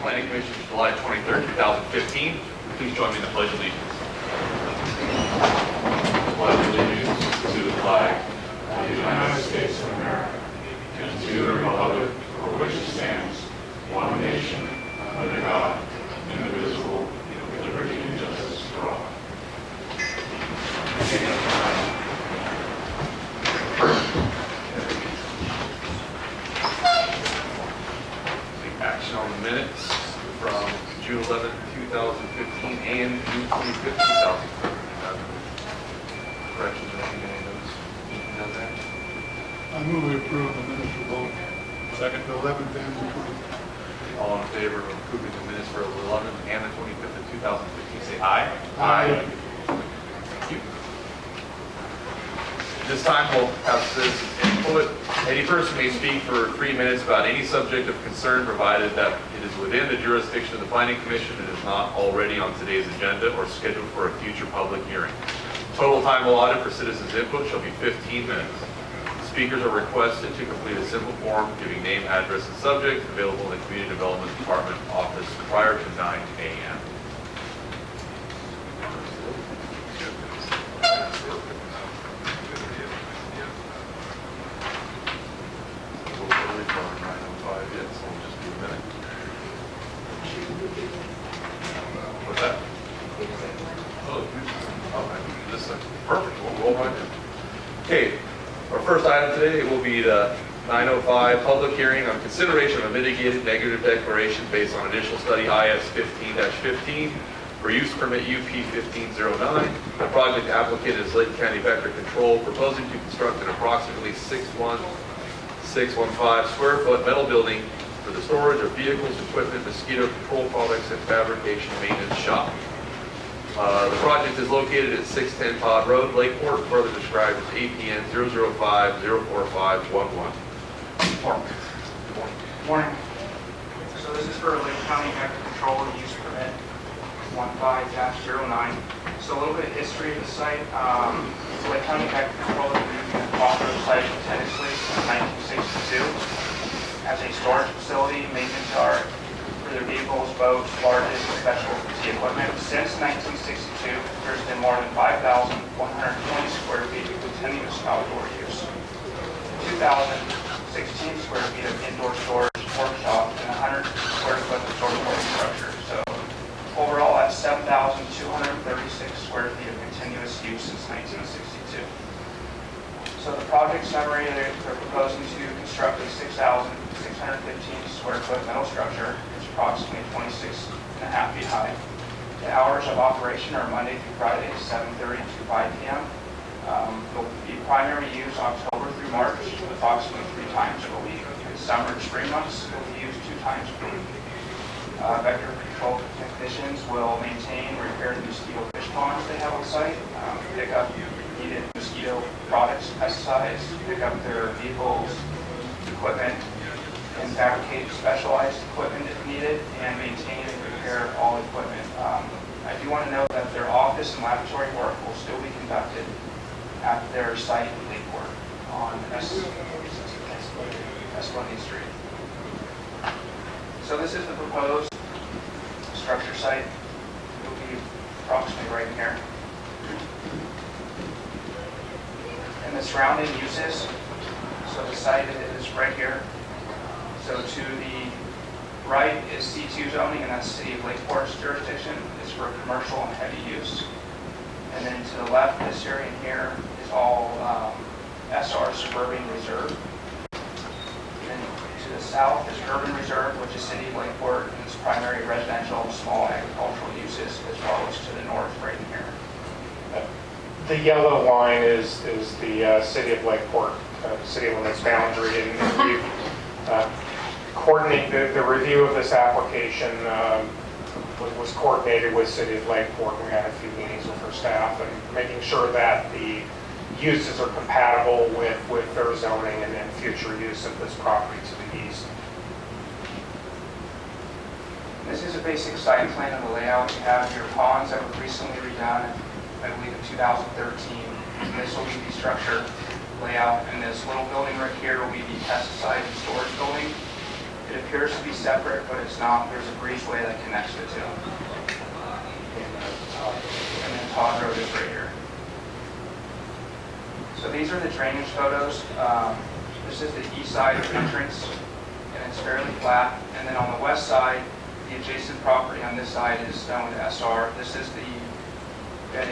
Planning Commission, July 23rd, 2015. Please join me in the Pledge of Allegiance. Pledge allegiance to the flag of the United States of America and to the republic for which it stands, one nation, under God, indivisible, with liberty and justice for all. Take action on the minutes from June 11th, 2015 and June 25th, 2015. Corrections or anything, any notes? Anything on that? I move we approve the minutes for both. Second. The 11th and the 20th. All in favor of approving the minutes for the 11th and the 25th of 2015, say aye. Aye. Thank you. This time we'll have citizens input. Any person may speak for 3 minutes about any subject of concern, provided that it is within the jurisdiction of the Planning Commission and is not already on today's agenda or scheduled for a future public hearing. Total time allotted for citizens input shall be 15 minutes. Speakers are requested to complete a simple form giving name, address, and subject, available in the Community Development Department office prior to 9 a.m. What's that? Oh, this is perfect. We'll roll right in. Okay. Our first item today will be the 905 public hearing on consideration of a mitigated negative declaration based on initial study IS 15-15 for use permit UP 1509. The project applicant is Lake County Vector Control, proposing to construct an approximately 615 square foot metal building for the storage of vehicles, equipment, mosquito control products, and fabrication maintenance shop. The project is located at 610 Pod Road, Lakeport, further described as APN 005-04511. Morning. So this is for Lake County Vector Control Use Permit 15-09. So a little bit of history of the site. Lake County Vector Control has been using the Quattro site continuously since 1962 as a storage facility, maintenance yard for their vehicles, boats, barges, and specialty equipment. Since 1962, there's been more than 5,120 square feet of continuous outdoor use. 2,016 square feet of indoor storage, workshop, and 100 square foot of storage structure. So overall, that's 7,236 square feet of continuous use since 1962. So the project summary, they're proposing to construct a 6,615 square foot metal structure. It's approximately 26 and a half feet high. The hours of operation are Monday through Friday, 7:30 to 5 p.m. It'll be primary use October through March, approximately 3 times a week. In summer and spring months, it'll be used 2 times per week. Vector control technicians will maintain and repair the mosquito fish ponds they have on site, pick up needed mosquito products, pesticides, pick up their vehicles, equipment, and fabricate specialized equipment if needed, and maintain and repair all equipment. I do want to note that their office and laboratory work will still be conducted at their site in Lakeport on S1 Street. So this is the proposed structure site. It will be approximately right here. And the surrounding uses, so the site is right here. So to the right is C2 zoning, and that's City of Lakeport's jurisdiction. It's for commercial and heavy use. And then to the left, this area in here is all SR Suburban Reserve. And to the south is Urban Reserve, which is City of Lakeport, and it's primary residential, small agricultural uses, as well as to the north right in here. The yellow line is the City of Lakeport, city limits boundary, and we've coordinated the review of this application was coordinated with City of Lakeport. We had a few meetings with our staff and making sure that the uses are compatible with their zoning and then future use of this property to the east. This is a basic site plan of the layout. You have your ponds that were recently redone, I believe in 2013. This will be the structure layout, and this little building right here will be the pesticide and storage building. It appears to be separate, but it's not. There's a breezeway that connects the two. And then Todd Road is right here. So these are the drainage photos. This is the east side entrance, and it's fairly flat. And then on the west side, the adjacent property on this side is zoned SR. This is the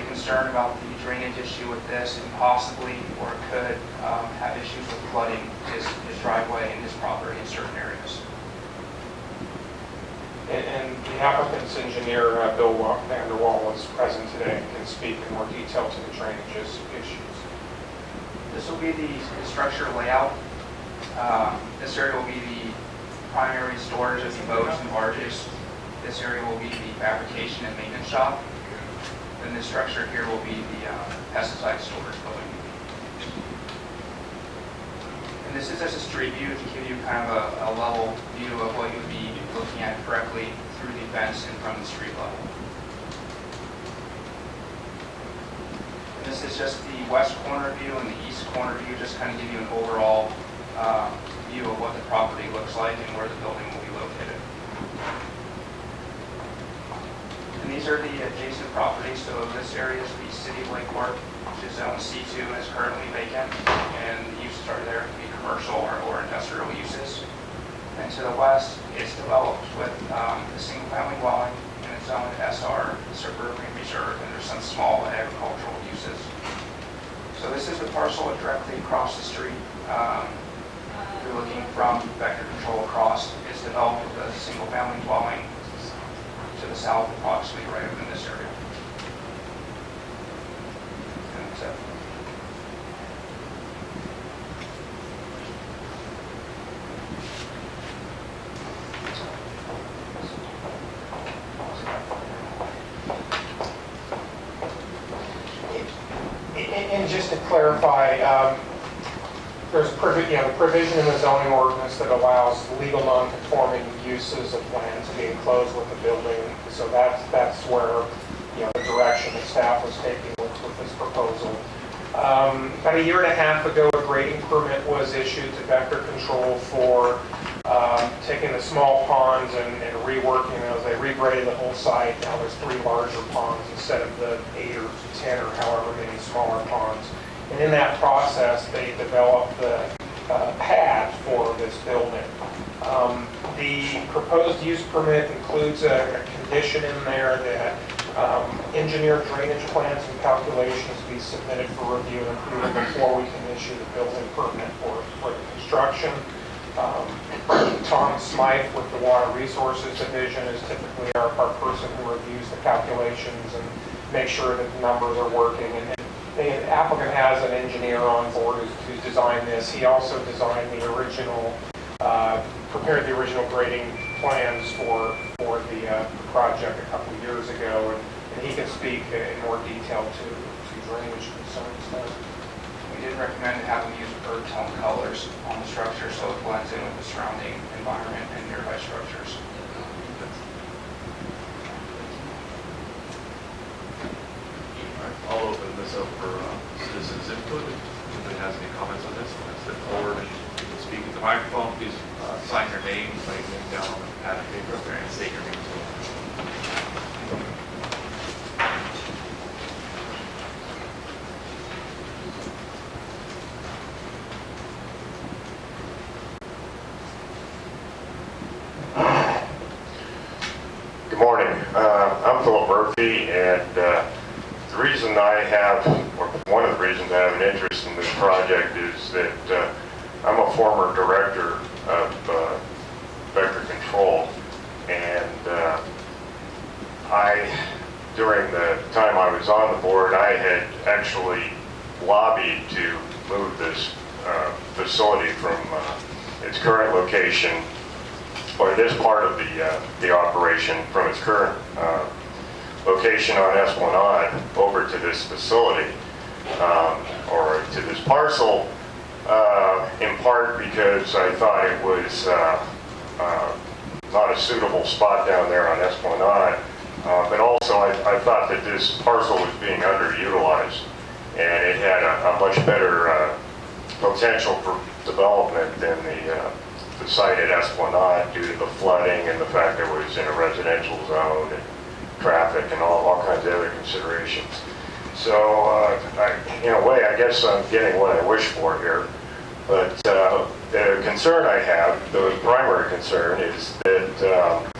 concern about the drainage issue with this, and possibly, or it could have issues with flooding his driveway and his property in certain areas. And the applicant's engineer, Bill Vanderwall, is present today and can speak in more detail to the drainage issues. This will be the structure layout. This area will be the primary storage of the boats and barges. This area will be the fabrication and maintenance shop. And this structure here will be the pesticide storage building. And this is just a street view to give you kind of a level view of what you would be looking at correctly through the fence and from the street level. And this is just the west corner view and the east corner view, just kind of give you an overall view of what the property looks like and where the building will be located. And these are the adjacent properties. So this area is the city of Lakeport, which is zone C2 and is currently vacant. And the uses are there to be commercial or industrial uses. And to the west, it's developed with a single-family dwelling, and it's zoned SR, suburban reserve, and there's some small agricultural uses. So this is the parcel directly across the street. You're looking from vector control across. It's developed with a single-family dwelling to the south, approximately right within this area. And that's it. And just to clarify, there's the provision in the zoning ordinance that allows legal non-conforming uses of land to be enclosed with the building. So that's where the direction that staff was taking with this proposal. About a year and a half ago, a grading permit was issued to vector control for taking the small ponds and reworking those. They regraded the whole site. Now there's 3 larger ponds instead of the 8 or 10 or however many smaller ponds. And in that process, they developed the pad for this building. The proposed use permit includes a condition in there that engineered drainage plans and calculations be submitted for review and approval before we can issue the building permit for the construction. Tom Smythe with the Water Resources Division is typically our person who reviews the calculations and makes sure that the numbers are working. And the applicant has an engineer on board who's designed this. He also designed the original, prepared the original grading plans for the project a couple of years ago, and he can speak in more detail to drainage concerns. We did recommend to have them use earth tone colors on the structure so it blends in with the surrounding environment and nearby structures. I'll open this up for citizens input. If anybody has any comments on this, want to step forward and you can speak at the microphone. Please sign your name, write your name down on the pad of paper up there, and state your name as well. Good morning. I'm Philip Murphy, and the reason I have, or one of the reasons I have an interest in this project is that I'm a former director of vector control, and during the time I was on the board, I had actually lobbied to move this facility from its current location, or this part of the operation from its current location on Esplanade over to this facility, or to this parcel, in part because I thought it was not a suitable spot down there on Esplanade, but also I thought that this parcel was being underutilized, and it had a much better potential for development than the the site at Esplanade due to the flooding and the fact that it was in a residential zone and traffic and all kinds of other considerations. So, in a way, I guess I'm getting what I wish for here. But the concern I have, the primary concern, is that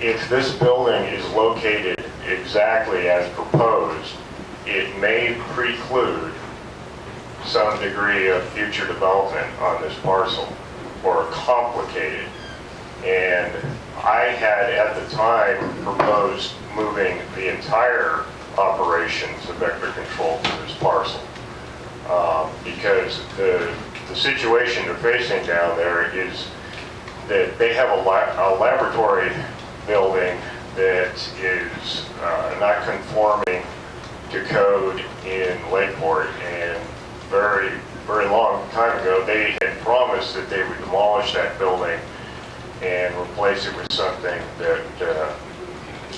if this building is located exactly as proposed, it may preclude some degree of future development on this parcel, or complicate it. And I had at the time proposed moving the entire operations of vector control to this parcel. Because the situation they're facing down there is that they have a laboratory building that is not conforming to code in Lakeport, and very long time ago they had promised that they would demolish that building and replace it with something that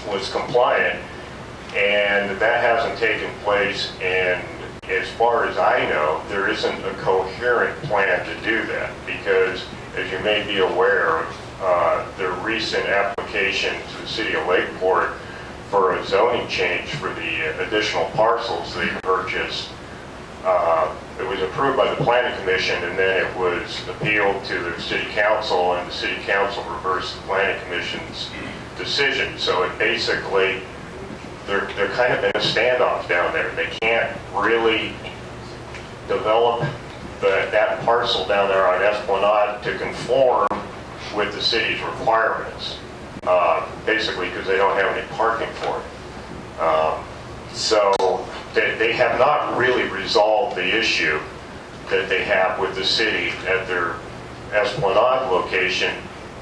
was compliant, and that hasn't taken place. And as far as I know, there isn't a coherent plan to do that, because as you may be aware, the recent application to the city of Lakeport for a zoning change for the additional parcels they purchased, it was approved by the planning commission, and then it was appealed to the city council, and the city council reversed the planning commission's decision. So it basically, they're kind of in a standoff down there. They can't really develop that parcel down there on Esplanade to conform with the city's requirements, basically because they don't have any parking for it. So they have not really resolved the issue that they have with the city at their Esplanade location.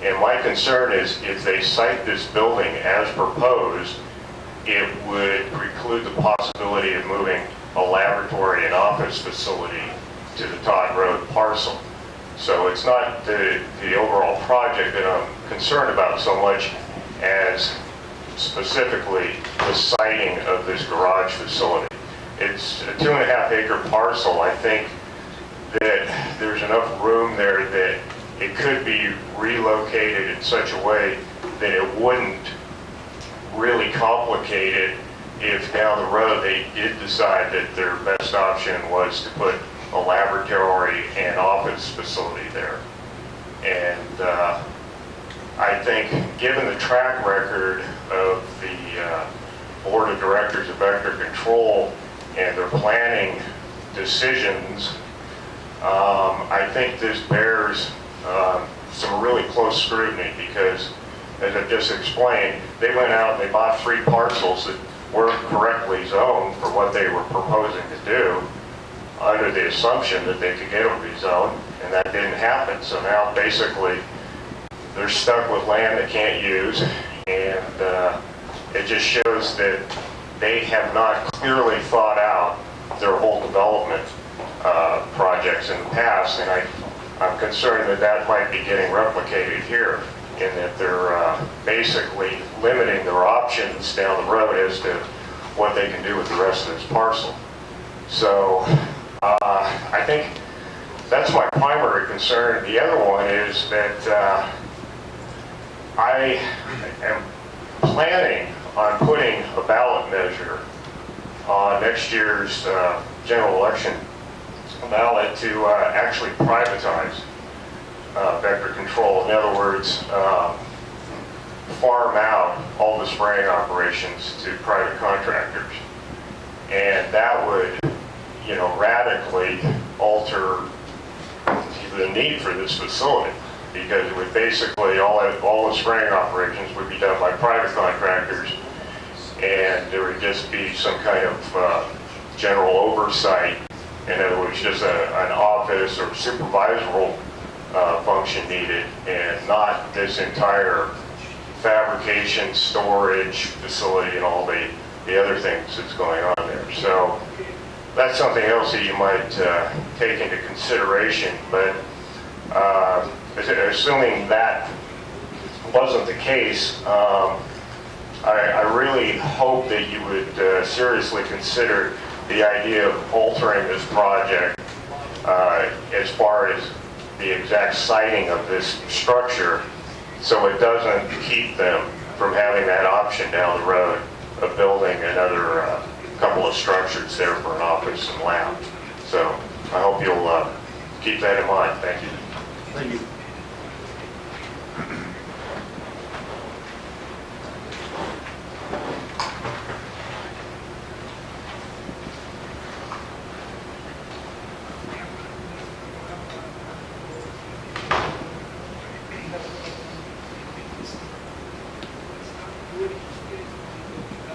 And my concern is if they site this building as proposed, it would preclude the possibility of moving a laboratory and office facility to the Todd Road parcel. So it's not the overall project that I'm concerned about so much as specifically the siting of this garage facility. It's a 2.5 acre parcel. I think that there's enough room there that it could be relocated in such a way that it wouldn't really complicate it if down the road they did decide that their best option was to put a laboratory and office facility there. And I think given the track record of the board of directors of vector control and their planning decisions, I think this bears some really close scrutiny, because as I just explained, they went out and they bought 3 parcels that weren't correctly zoned for what they were proposing to do, under the assumption that they could get them rezoned, and that didn't happen. So now basically they're stuck with land they can't use, and it just shows that they have not clearly thought out their whole development projects in the past, and I'm concerned that that might be getting replicated here, in that they're basically limiting their options down the road as to what they can do with the rest of this parcel. So I think that's my primary concern. The other one is that I am planning on putting a ballot measure on next year's general election ballot to actually privatize vector control. In other words, farm out all the spraying operations to private contractors. And that would, radically alter the need for this facility, because it would basically, all the spraying operations would be done by private contractors, and there would just be some kind of general oversight. In other words, just an office or supervisory function needed, and not this entire fabrication, storage facility, and all the other things that's going on there. So that's something else that you might take into consideration. But assuming that wasn't the case, I really hope that you would seriously consider the idea of altering this project as far as the exact siting of this structure so it doesn't keep them from having that option down the road of building another couple of structures there for an office and lab. So I hope you'll keep that in mind. Thank you. Thank you.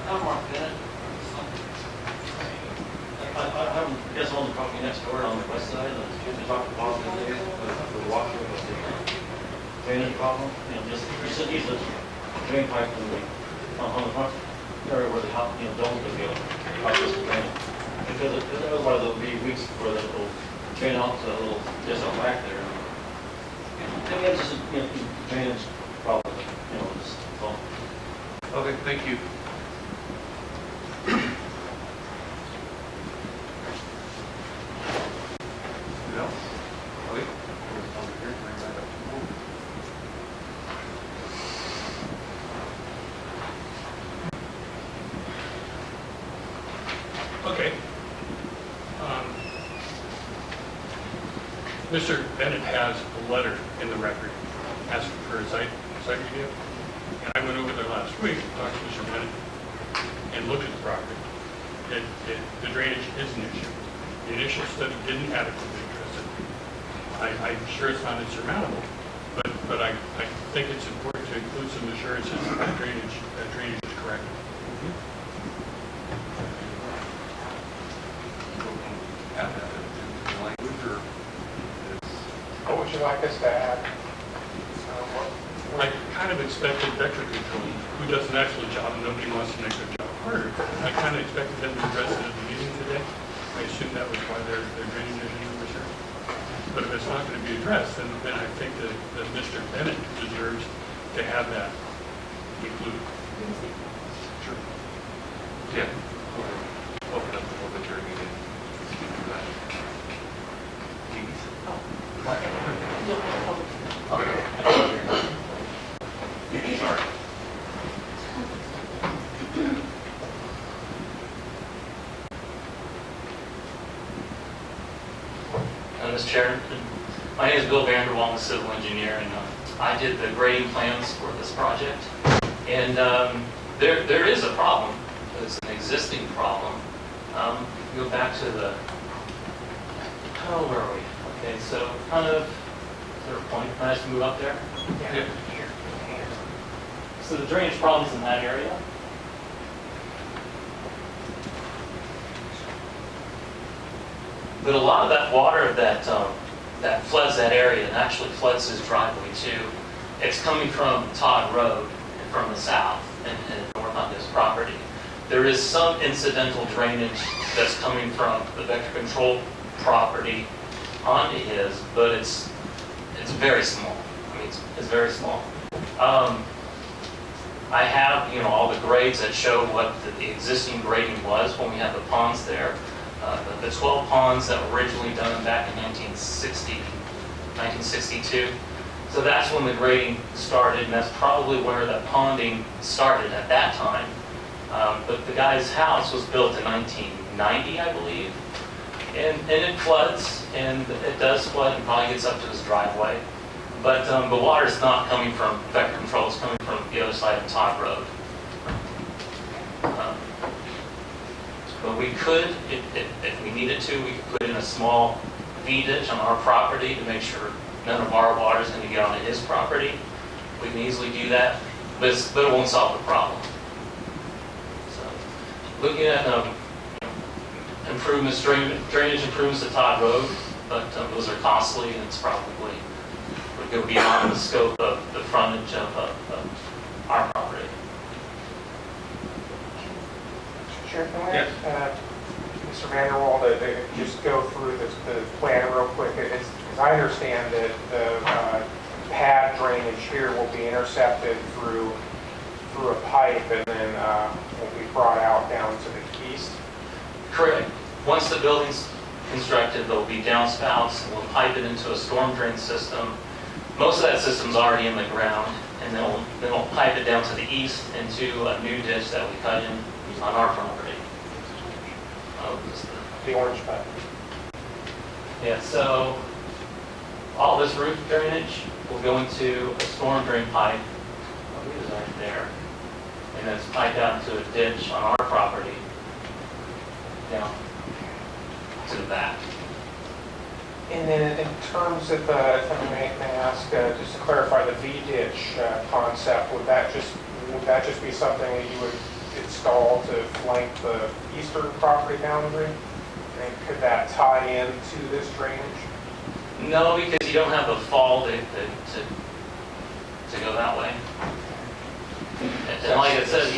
I'm Mark Bennett. I guess on the property next door on the west side, we talked to Bob today, the water, the drainage problem, just, he said he's a drain pipe on the front area where the house, dome could go, pipe this drain. Because otherwise there'll be weeks where it'll drain out to a little, just out back there. And it's just, drainage problem, just, so. Okay, thank you. Anything else? Okay. Okay. Mr. Bennett has a letter in the record asking for a site review. And I went over there last week, talked to Mr. Bennett, and looked at the property. The drainage is an issue. The initial study didn't adequately address it. I'm sure it's not insurmountable, but I think it's important to include some assurances that drainage is correct. Add that into the language, or is... What would you like us to add? I kind of expected vector control, who does an excellent job and nobody wants to make their job harder. I kind of expected them to address it at the meeting today. I assume that was why their drainage issue was here. But if it's not going to be addressed, then I think that Mr. Bennett deserves to have that included. Sure. Yeah. Open up the public hearing meeting. Speak to that. Please. Sorry. Mr. Chairman, my name is Bill Vanderwall, I'm a civil engineer, and I did the grading plans for this project. And there is a problem. It's an existing problem. Go back to the, where are we? Okay, so kind of, is there a point? Can I just move up there? Yeah. So the drainage problems in that area. But a lot of that water that floods that area and actually floods his driveway too, it's coming from Todd Road from the south and north on this property. There is some incidental drainage that's coming from the vector control property onto his, but it's very small. I mean, it's very small. I have, all the grades that show what the existing grading was when we had the ponds there. The 12 ponds that were originally done back in 1962. So that's when the grading started, and that's probably where the ponding started at that time. But the guy's house was built in 1990, I believe. And it floods, and it does flood and probably gets up to his driveway. But the water's not coming from vector control, it's coming from the other side of Todd Road. But we could, if we needed to, we could put in a small V-ditch on our property to make sure none of our water is going to get onto his property. We can easily do that, but it won't solve the problem. So, looking at improvements, drainage improvements to Todd Road, but those are costly, and it's probably would go beyond the scope of the frontage of our property. Chair, can I ask Mr. Vanderwall to just go through the plan real quick? As I understand that the pad drainage here will be intercepted through a pipe and then will be brought out down to the east? Correct. Once the building's constructed, there'll be downspouts, and we'll pipe it into a storm drain system. Most of that system's already in the ground, and then we'll pipe it down to the east into a new ditch that we cut in on our property. Oh, this is The orange pipe. Yeah, so all this roof drainage will go into a storm drain pipe, it is right there, and then it's piped out into a ditch on our property, down to the back. And then in terms of, if I may ask, just to clarify the V-ditch concept, would that just be something that you would install to flank the eastern property boundary? And could that tie into this drainage? No, because you don't have the fall to go that way. And like I said,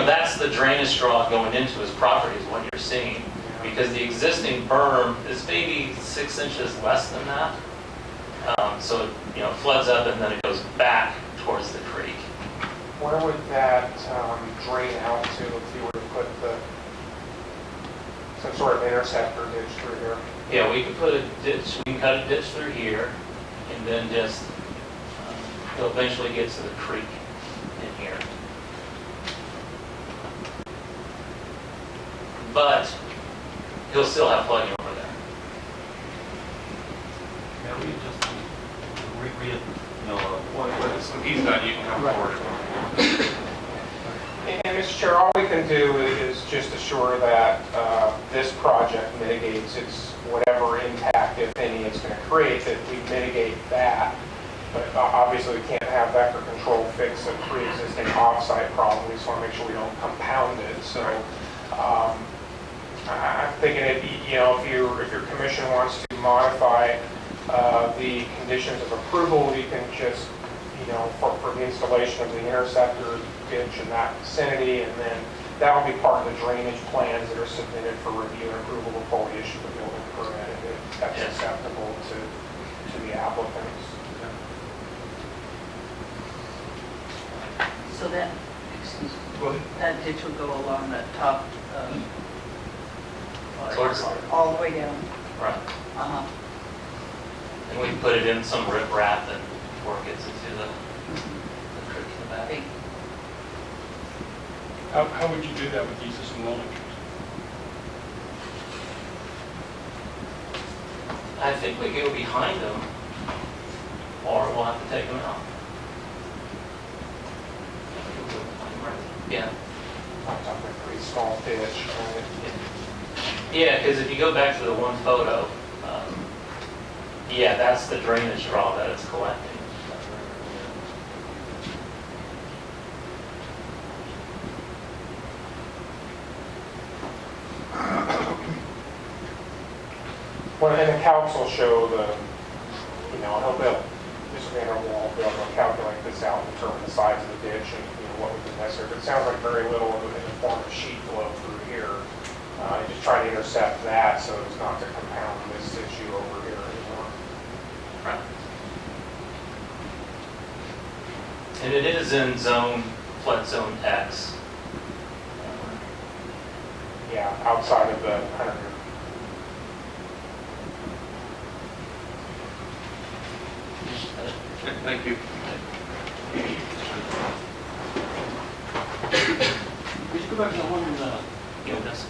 that's the drainage straw going into his property is what you're seeing. Because the existing berm is maybe 6 inches less than that. So it floods up and then it goes back towards the creek. Where would that drain out to if you were to put some sort of interceptor ditch through here? Yeah, we could put a ditch, we can cut a ditch through here and then just, it'll eventually get to the creek in here. But he'll still have flooding over there. Yeah, we just, So he's done, you can come forward. And Mr. Chair, all we can do is just assure that this project mitigates its whatever impact, if any, it's going to create, that we mitigate that. But obviously, we can't have vector control fix a pre-existing off-site problem. We just want to make sure we don't compound it. So I'm thinking, if your commission wants to modify the conditions of approval, you can just, for the installation of the interceptor ditch in that vicinity, and then that will be part of the drainage plans that are submitted for review and approval before we issue the building permit, if that's Yes. acceptable to the applicants. So that, excuse me, Go ahead. that ditch will go along the top, Towards, all the way down. right. Uh-huh. And we can put it in some riprap and before it gets into the creek in the back. Big. How would you do that with the existing welding? I think we go behind them, or we'll have to take them out. Yeah. I'm talking a pretty small ditch, right? Yeah, because if you go back to the one photo, yeah, that's the drainage draw that it's collecting. Well, and the calcs will show he'll build, just a wall, be able to calculate this out and determine the size of the ditch and, what would be necessary. But it sounds like very little in the form of sheet flow through here. Just trying to intercept that so as not to compound this issue over here anymore. Right. And it is in flood zone X. Yeah, outside of the 100. Thank you. Could you go back to the one, You know, this.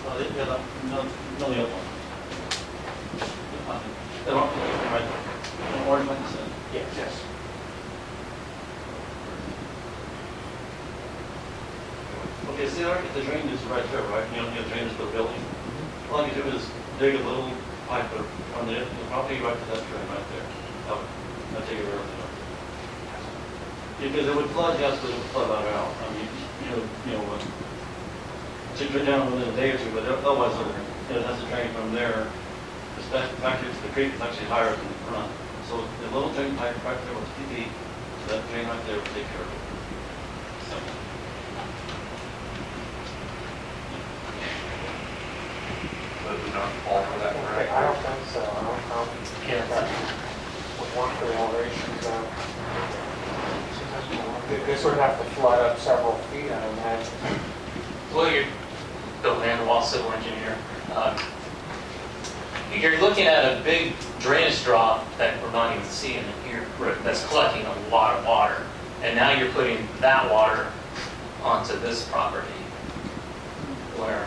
the other, no, the other one. The one, right, the orange one you said? Yes. Okay, see, if the drain is right there, right, the drain is for the building. All you do is dig a little pipe on the property right to that drain right there. I'll take it right there. Because it would flood, yes, but it would flood out. I mean, to go down within a day or two, but otherwise, it has to drain from there. Back to the creek is actually higher than the front. So the little drain pipe right there with PP, so that drain right there will take care of it. So, Does it not fall for that, Okay, correct? I don't think so. I don't think that would work for the elevations. This would have to flood up several feet, I imagine. Well, you're the land wall civil engineer. you're looking at a big drainage draw that we're not even seeing in here. Right. That's collecting a lot of water. And now you're putting that water onto this property where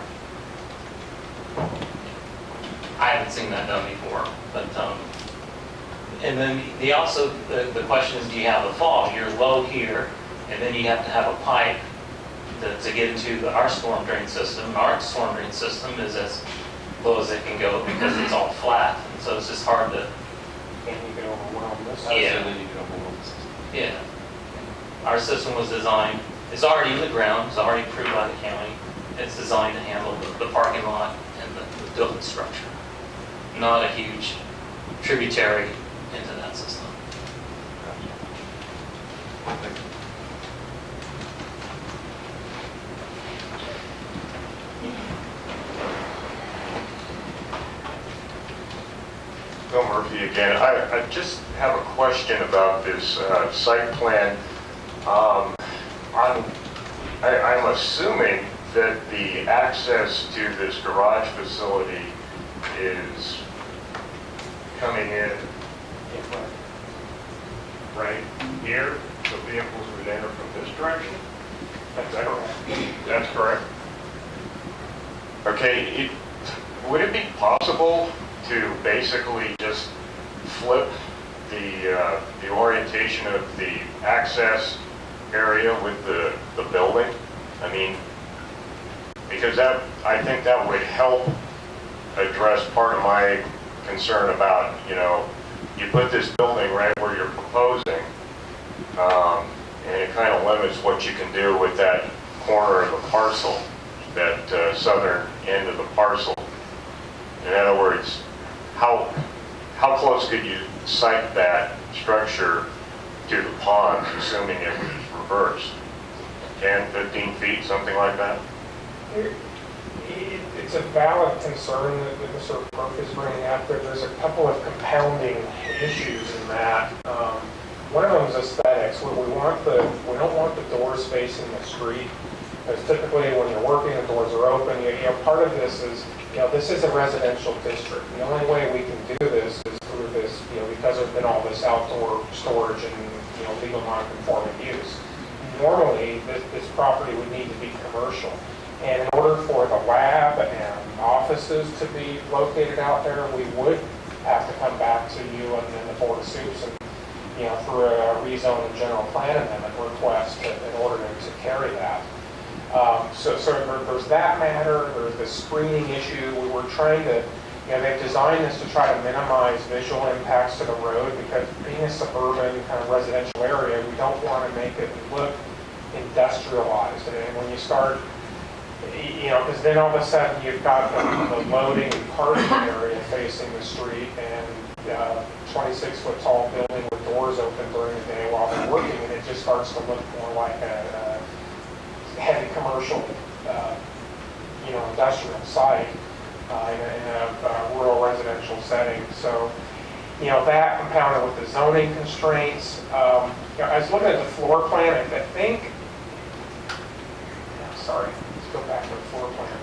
I haven't seen that done before, but, and then the question is, do you have a fall? You're low here, and then you have to have a pipe to get into our storm drain system. Our storm drain system is as low as it can go because it's all flat, and so it's just hard to, And you can overwhelm this. Yeah. yeah. Our system was designed, it's already in the ground, it's already approved by the county. It's designed to handle the parking lot and the building structure. Not a huge tributary into that system. Bill Murphy again. I just have a question about this site plan. I'm assuming that the access to this garage facility is coming in right here. The vehicles would enter from this direction? That's correct. Okay, would it be possible to basically just flip the orientation of the access area with the building? I mean, because I think that would help address part of my concern about, you put this building right where you're proposing, and it kind of limits what you can do with that corner of the parcel, that southern end of the parcel. In other words, how close could you site that structure to the pond, assuming it was reversed? 10, 15 feet, something like that? It's a valid concern that Mr. Murphy is bringing up. There's a couple of compounding issues in that. One of them is aesthetics. We don't want the doors facing the street, because typically when you're working, the doors are open. Part of this is, this is a residential district. The only way we can do this is through this, because there's been all this outdoor storage and legal non-conforming use. Normally, this property would need to be commercial. And in order for the lab and offices to be located out there, we would have to come back to you and then the Board of Sups and, for a rezone and general plan amendment request in order to carry that. So there's that matter. There's the screening issue. We were trying to, they've designed this to try to minimize visual impacts to the road, because being a suburban kind of residential area, we don't want to make it look industrialized. And when you start, because then all of a sudden you've got the loading and parking area facing the street, and 26-foot tall building with doors open during the day while they're working, and it just starts to look more like a heavy commercial, industrial site in a rural residential setting. So, that compounded with the zoning constraints. I was looking at the floor plan. I think, sorry, let's go back to the floor plan.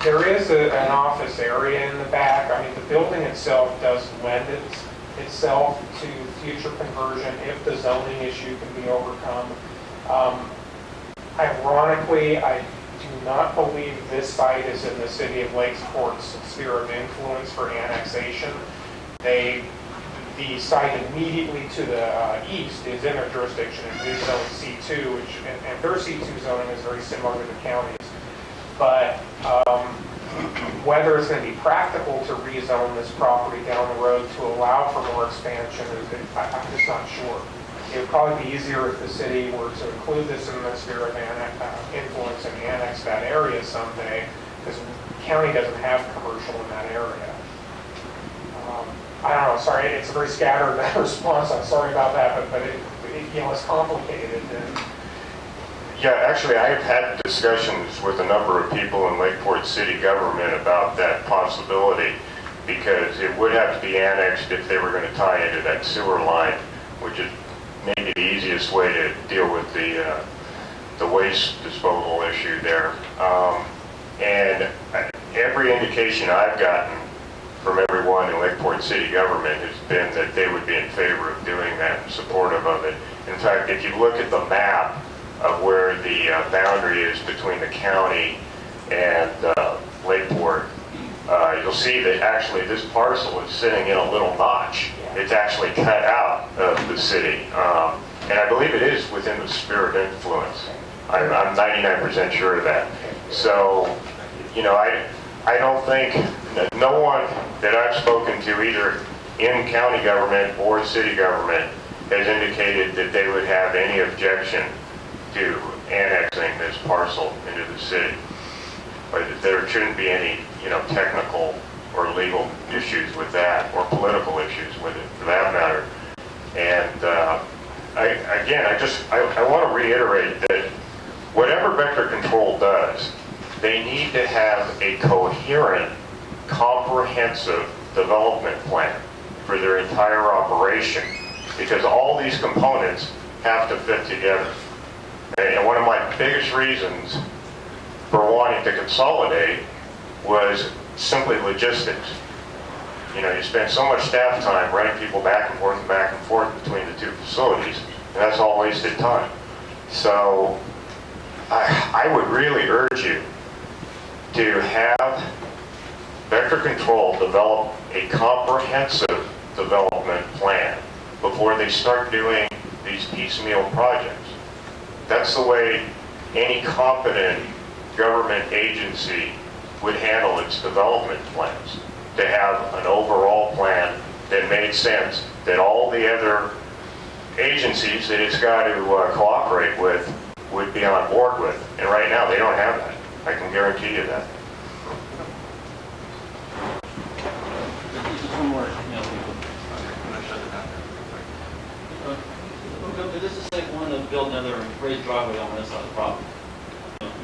There is an office area in the back. I mean, the building itself does lend itself to future conversion if the zoning issue can be overcome. Ironically, I do not believe this site is in the city of Lakeport's sphere of influence for annexation. The site immediately to the east is in their jurisdiction and is zone C2, and their C2 zoning is very similar to the county's. But whether it's going to be practical to rezone this property down the road to allow for more expansion, I'm just not sure. It would probably be easier if the city were to include this in the sphere of influence and annex that area someday, because the county doesn't have commercial in that area. I don't know, sorry, it's a very scattered response. I'm sorry about that, but it's complicated. And Yeah, actually, I've had discussions with a number of people in Lakeport city government about that possibility, because it would have to be annexed if they were going to tie into that sewer line, which is maybe the easiest way to deal with the waste disposal issue there. And every indication I've gotten from everyone in Lakeport city government has been that they would be in favor of doing that and supportive of it. In fact, if you look at the map of where the boundary is between the county and Lakeport, you'll see that actually this parcel is sitting in a little notch. It's actually cut out of the city. And I believe it is within the sphere of influence. I'm 99% sure of that. So, you know, I don't think, no one that I've spoken to either in county government or city government has indicated that they would have any objection to annexing this parcel into the city. But there shouldn't be any, you know, technical or legal issues with that, or political issues with it, for that matter. And I want to reiterate that whatever vector control does, they need to have a coherent, comprehensive development plan for their entire operation, because all these components have to fit together. And one of my biggest reasons for wanting to consolidate was simply logistics. You know, you spend so much staff time running people back and forth between the two facilities, and that's all wasted time. So I would really urge you to have vector control develop a comprehensive development plan before they start doing these piecemeal projects. That's the way any competent government agency would handle its development plans, to have an overall plan that made sense, that all the other agencies that it's got to cooperate with would be on board with. And right now, they don't have that. I can guarantee you that. Just one more, this is like one to build another raised driveway on this side of the property.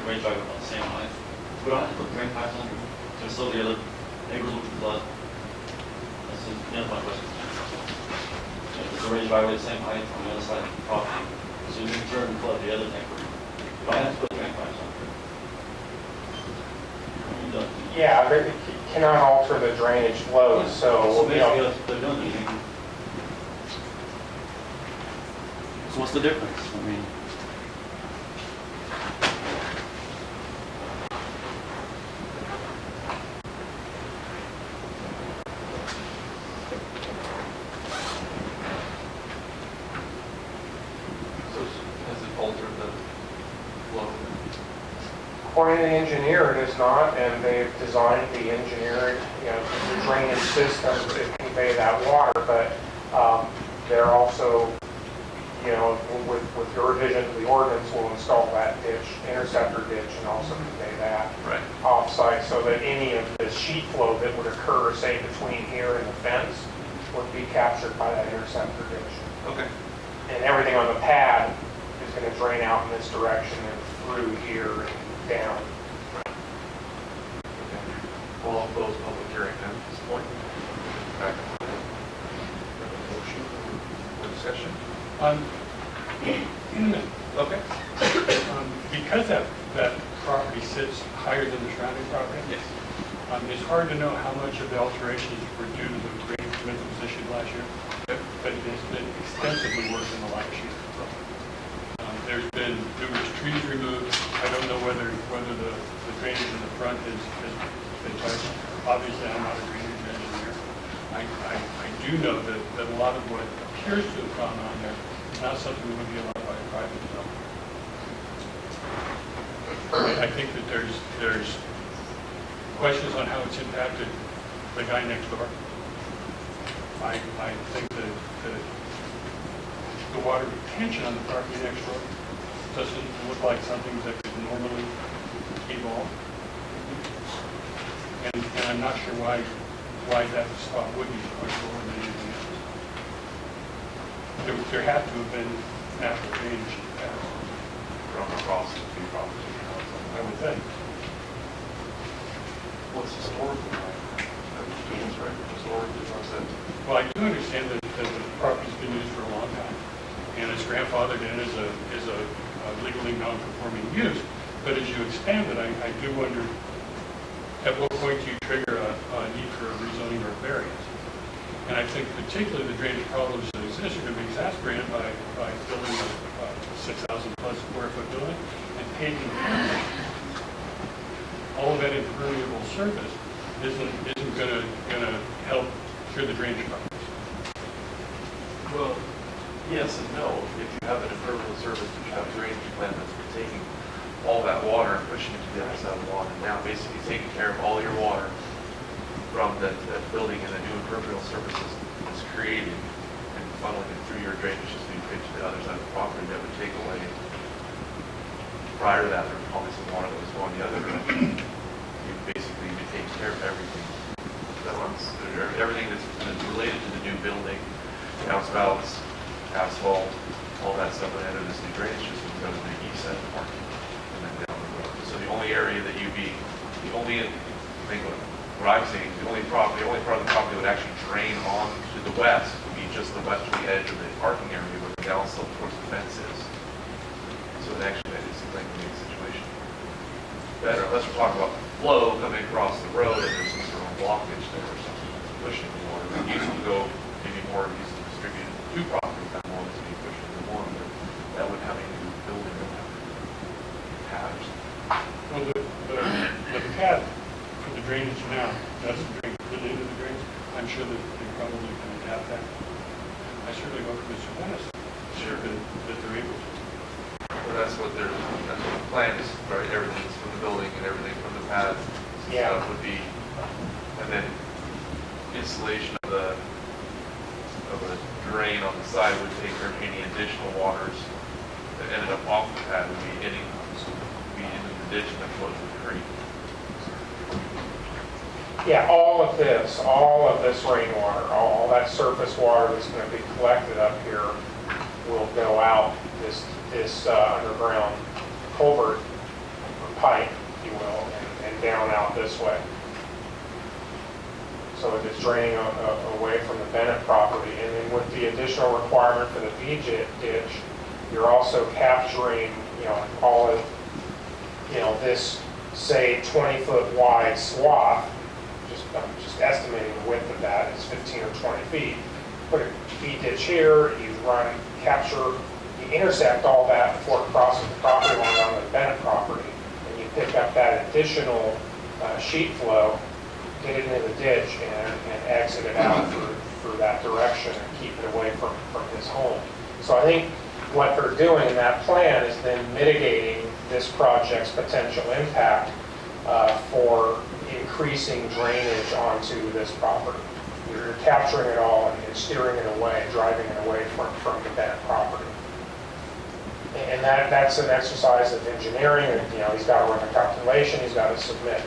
Raised driveway about the same height. We don't have to put drain pipes under, just so the other neighbors will flood. That's my question. Is the raised driveway the same height on the other side of the property? So you can turn and flood the other neighbor. You don't have to put drain pipes under. You don't. Yeah, but it cannot alter the drainage flow, so, you know. Basically, they're doing anything. So what's the difference? I mean, Has it altered the flow? According to the engineer, it is not, and they've designed the engineering, you know, the drainage system to convey that water, but they're also, you know, with your revision to the ordinance, we'll install that ditch, interceptor ditch, and also convey that Right. offsite, so that any of the sheet flow that would occur, say, between here and the fence, would be captured by that interceptor ditch. Okay. And everything on the pad is going to drain out in this direction and through here and down. Well, I'll close public hearing then at this point. Back. Motion for discussion? Okay. Because that property sits higher than the surrounding property, Yes. it's hard to know how much of the alterations were due to the grade permit that was issued last year, but it has been extensively worse than the last year. There's been numerous trees removed. I don't know whether the drainage in the front is been touched. Obviously, I'm not a drainage engineer. I do know that a lot of what appears to have gone on there is not something that would be allowed by a private developer. I think that there's questions on how it's impacted the guy next door. I think that the water retention on the property next door doesn't look like something that could normally evolve. And I'm not sure why that spot would be much lower than anything else. There had to have been natural drainage From across the two properties. I would think. What's historical? That's right. Historically, what's that? Well, I do understand that the property's been used for a long time, and it's grandfathered in as a legally non-conforming use. But as you expand it, I do wonder at what point do you trigger a need for a rezoning or a variance? And I think particularly the drainage problems that exist are going to be exacerbated by building a 6,000 plus square foot building and paving. All of that impermeable surface isn't going to help cure the drainage problems. Well, yes and no. If you have an impermeable surface, but you have a drainage plan that's taking all that water and pushing it to the other side of the lawn, and now basically taking care of all your water from that building, and the new impermeable surface is created and funneling it through your drainage system to the other side of the property, that would take away. Prior to that, there was probably some water that was going the other direction. You basically be taking care of everything. Everything that's related to the new building, downspouts, asphalt, all that stuff that enter this new drainage system goes to the east side of the parking and then down the road. So the only area that you'd be, what I'm saying, the only part of the property that would actually drain on to the west would be just the westerly edge of the parking area where the downslope towards the fence is. So it actually, that is like to make the situation better, unless we're talking about flow coming across the road and there's some sort of blockage there or something pushing the water. It used to go maybe more, it used to distribute it to two properties, that one is being pushed into one, but that wouldn't have any new building that would have to have. Well, the path for the drainage now, doesn't drain into the drainage. I'm sure that they probably can adapt that. I certainly hope Mr. Dennis, sure that they're able to. Well, that's what the plan is, right? Everything's from the building and everything from the path. Yeah. Stuff would be, and then installation of a drain on the side would take care of any additional waters that ended up off the pad would be into the ditch that flows with the creek. Yeah, all of this rainwater, all that surface water that's going to be collected up here will go out this underground culvert or pipe, if you will, and down out this way. So it is draining away from the Bennett property. And then with the additional requirement for the V-ditch, you're also capturing, all of, this, say, 20-foot wide swath. I'm just estimating the width of that is 15 or 20 feet. Put a V-ditch here, you intersect all that before it crosses the property line on the Bennett property, and you pick up that additional sheet flow, get it into the ditch, and exit it out through that direction and keep it away from his home. So I think what they're doing in that plan is then mitigating this project's potential impact for increasing drainage onto this property. You're capturing it all and steering it away, driving it away from the Bennett property. And that's an exercise of engineering, and he's got to run the calculation, he's got to submit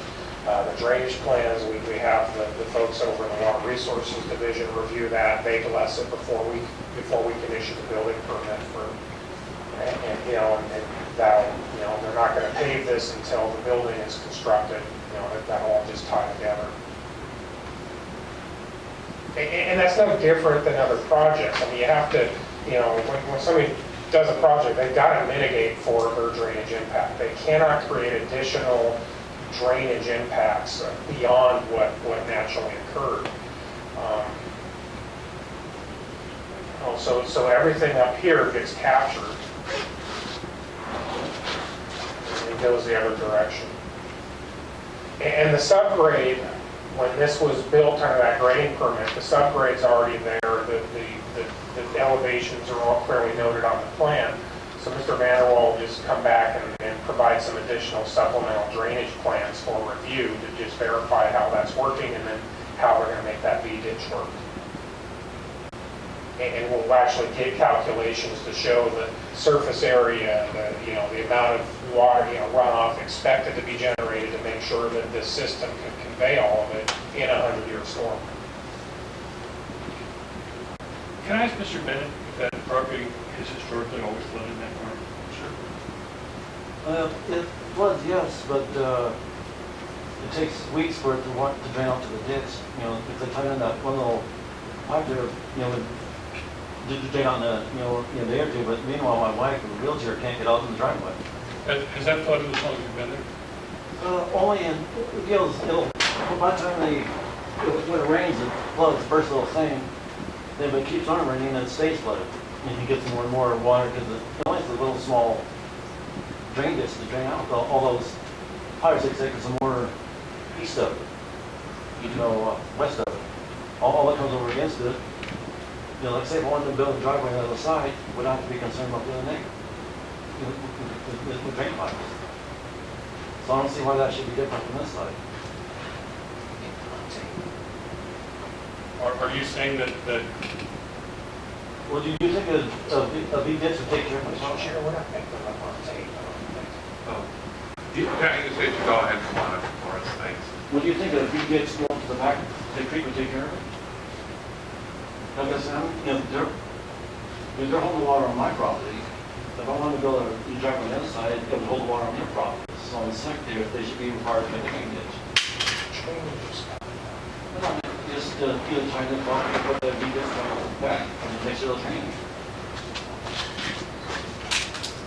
the drainage plans. We have the folks over in the Water Resources Division review that. They bless it before we can issue the building permit for, and that, they're not going to pave this until the building is constructed. That'll all just tie together. And that's no different than other projects. I mean, you have to, when somebody does a project, they've got to mitigate for their drainage impact. They cannot create additional drainage impacts beyond what naturally occurred. So everything up here gets captured and it goes the other direction. And the subgrade, when this was built under that grading permit, the subgrade's already there. The elevations are all clearly noted on the plan. So Mr. Vanderwall will just come back and provide some additional supplemental drainage plans for review to just verify how that's working and then how we're going to make that V-ditch work. And we'll actually get calculations to show the surface area, the amount of water, runoff expected to be generated to make sure that this system can convey all of it in a 100-year storm. Can I ask Mr. Bennett if that property has historically always flooded in that corner? Well, it floods, yes, but it takes weeks for it to drain out to the ditch. If they tie in that one little pipe there, to drain out in a day or two. But meanwhile, my wife with a wheelchair can't get out in the driveway. Has that flooded as long as you've been there? Only in, it'll, by the time when it rains, it floods the first little thing. Then if it keeps on raining, then it stays flooded. And you get more and more water because it only has a little small drain ditch to drain out all those 5 or 6 acres or more east of it, west of it. All that comes over against it. Like say if I wanted to build a driveway on the other side, would I have to be concerned about the other neighbor? With drain pipes. So I don't see why that should be different from this side. Are you saying that Well, do you think a V-ditch would take care of it? Sure, we're not making them up on tape. Go ahead, come on up for us, thanks. What do you think a V-ditch going to the back, the creek would take care of it? Because, they're holding the water on my property. If I wanted to build a driveway on the other side, it would hold the water on their property. So in the sector, they should be required to make a V-ditch. Just either trying to put the V-ditch on the back and make sure it'll drain.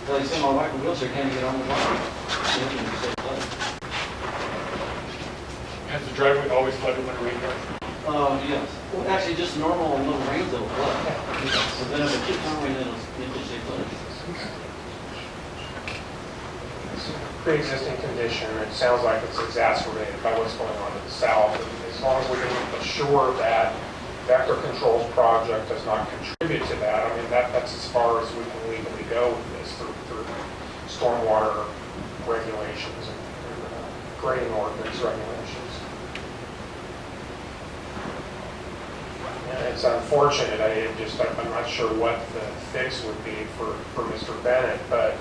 Like I say, my wife in wheelchair can't get on the water. has the driveway always flooded when it rains? Yes. Well, actually, just normal little rains will flood. So then if it keeps on raining, it'll stay flooded. Pre-existing condition, it sounds like it's exacerbated by what's going on to the south. And as long as we can assure that vector controls project does not contribute to that, I mean, that's as far as we can legally go with this through stormwater regulations and grading ordinance regulations. And it's unfortunate, I'm not sure what the fix would be for Mr. Bennett, but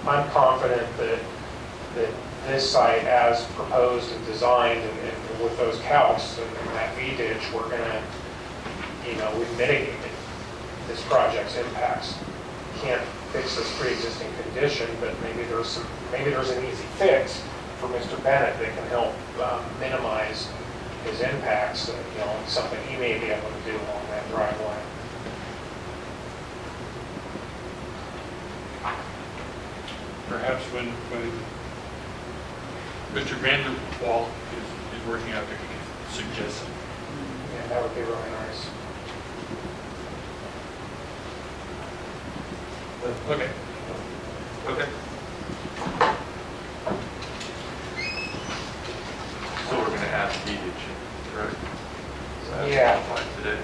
I'm confident that this site, as proposed and designed, and with those calcs and that V-ditch, we're gonna, we've mitigated this project's impacts. Can't fix this pre-existing condition, but maybe there's an easy fix for Mr. Bennett that can help minimize his impacts. Something he may be able to do along that driveway. Perhaps when Mr. Vanderwall is working out, there, he can suggest something. Yeah, that would be really nice. Okay. So we're gonna add V-ditch, correct? Is that Yeah. applied today?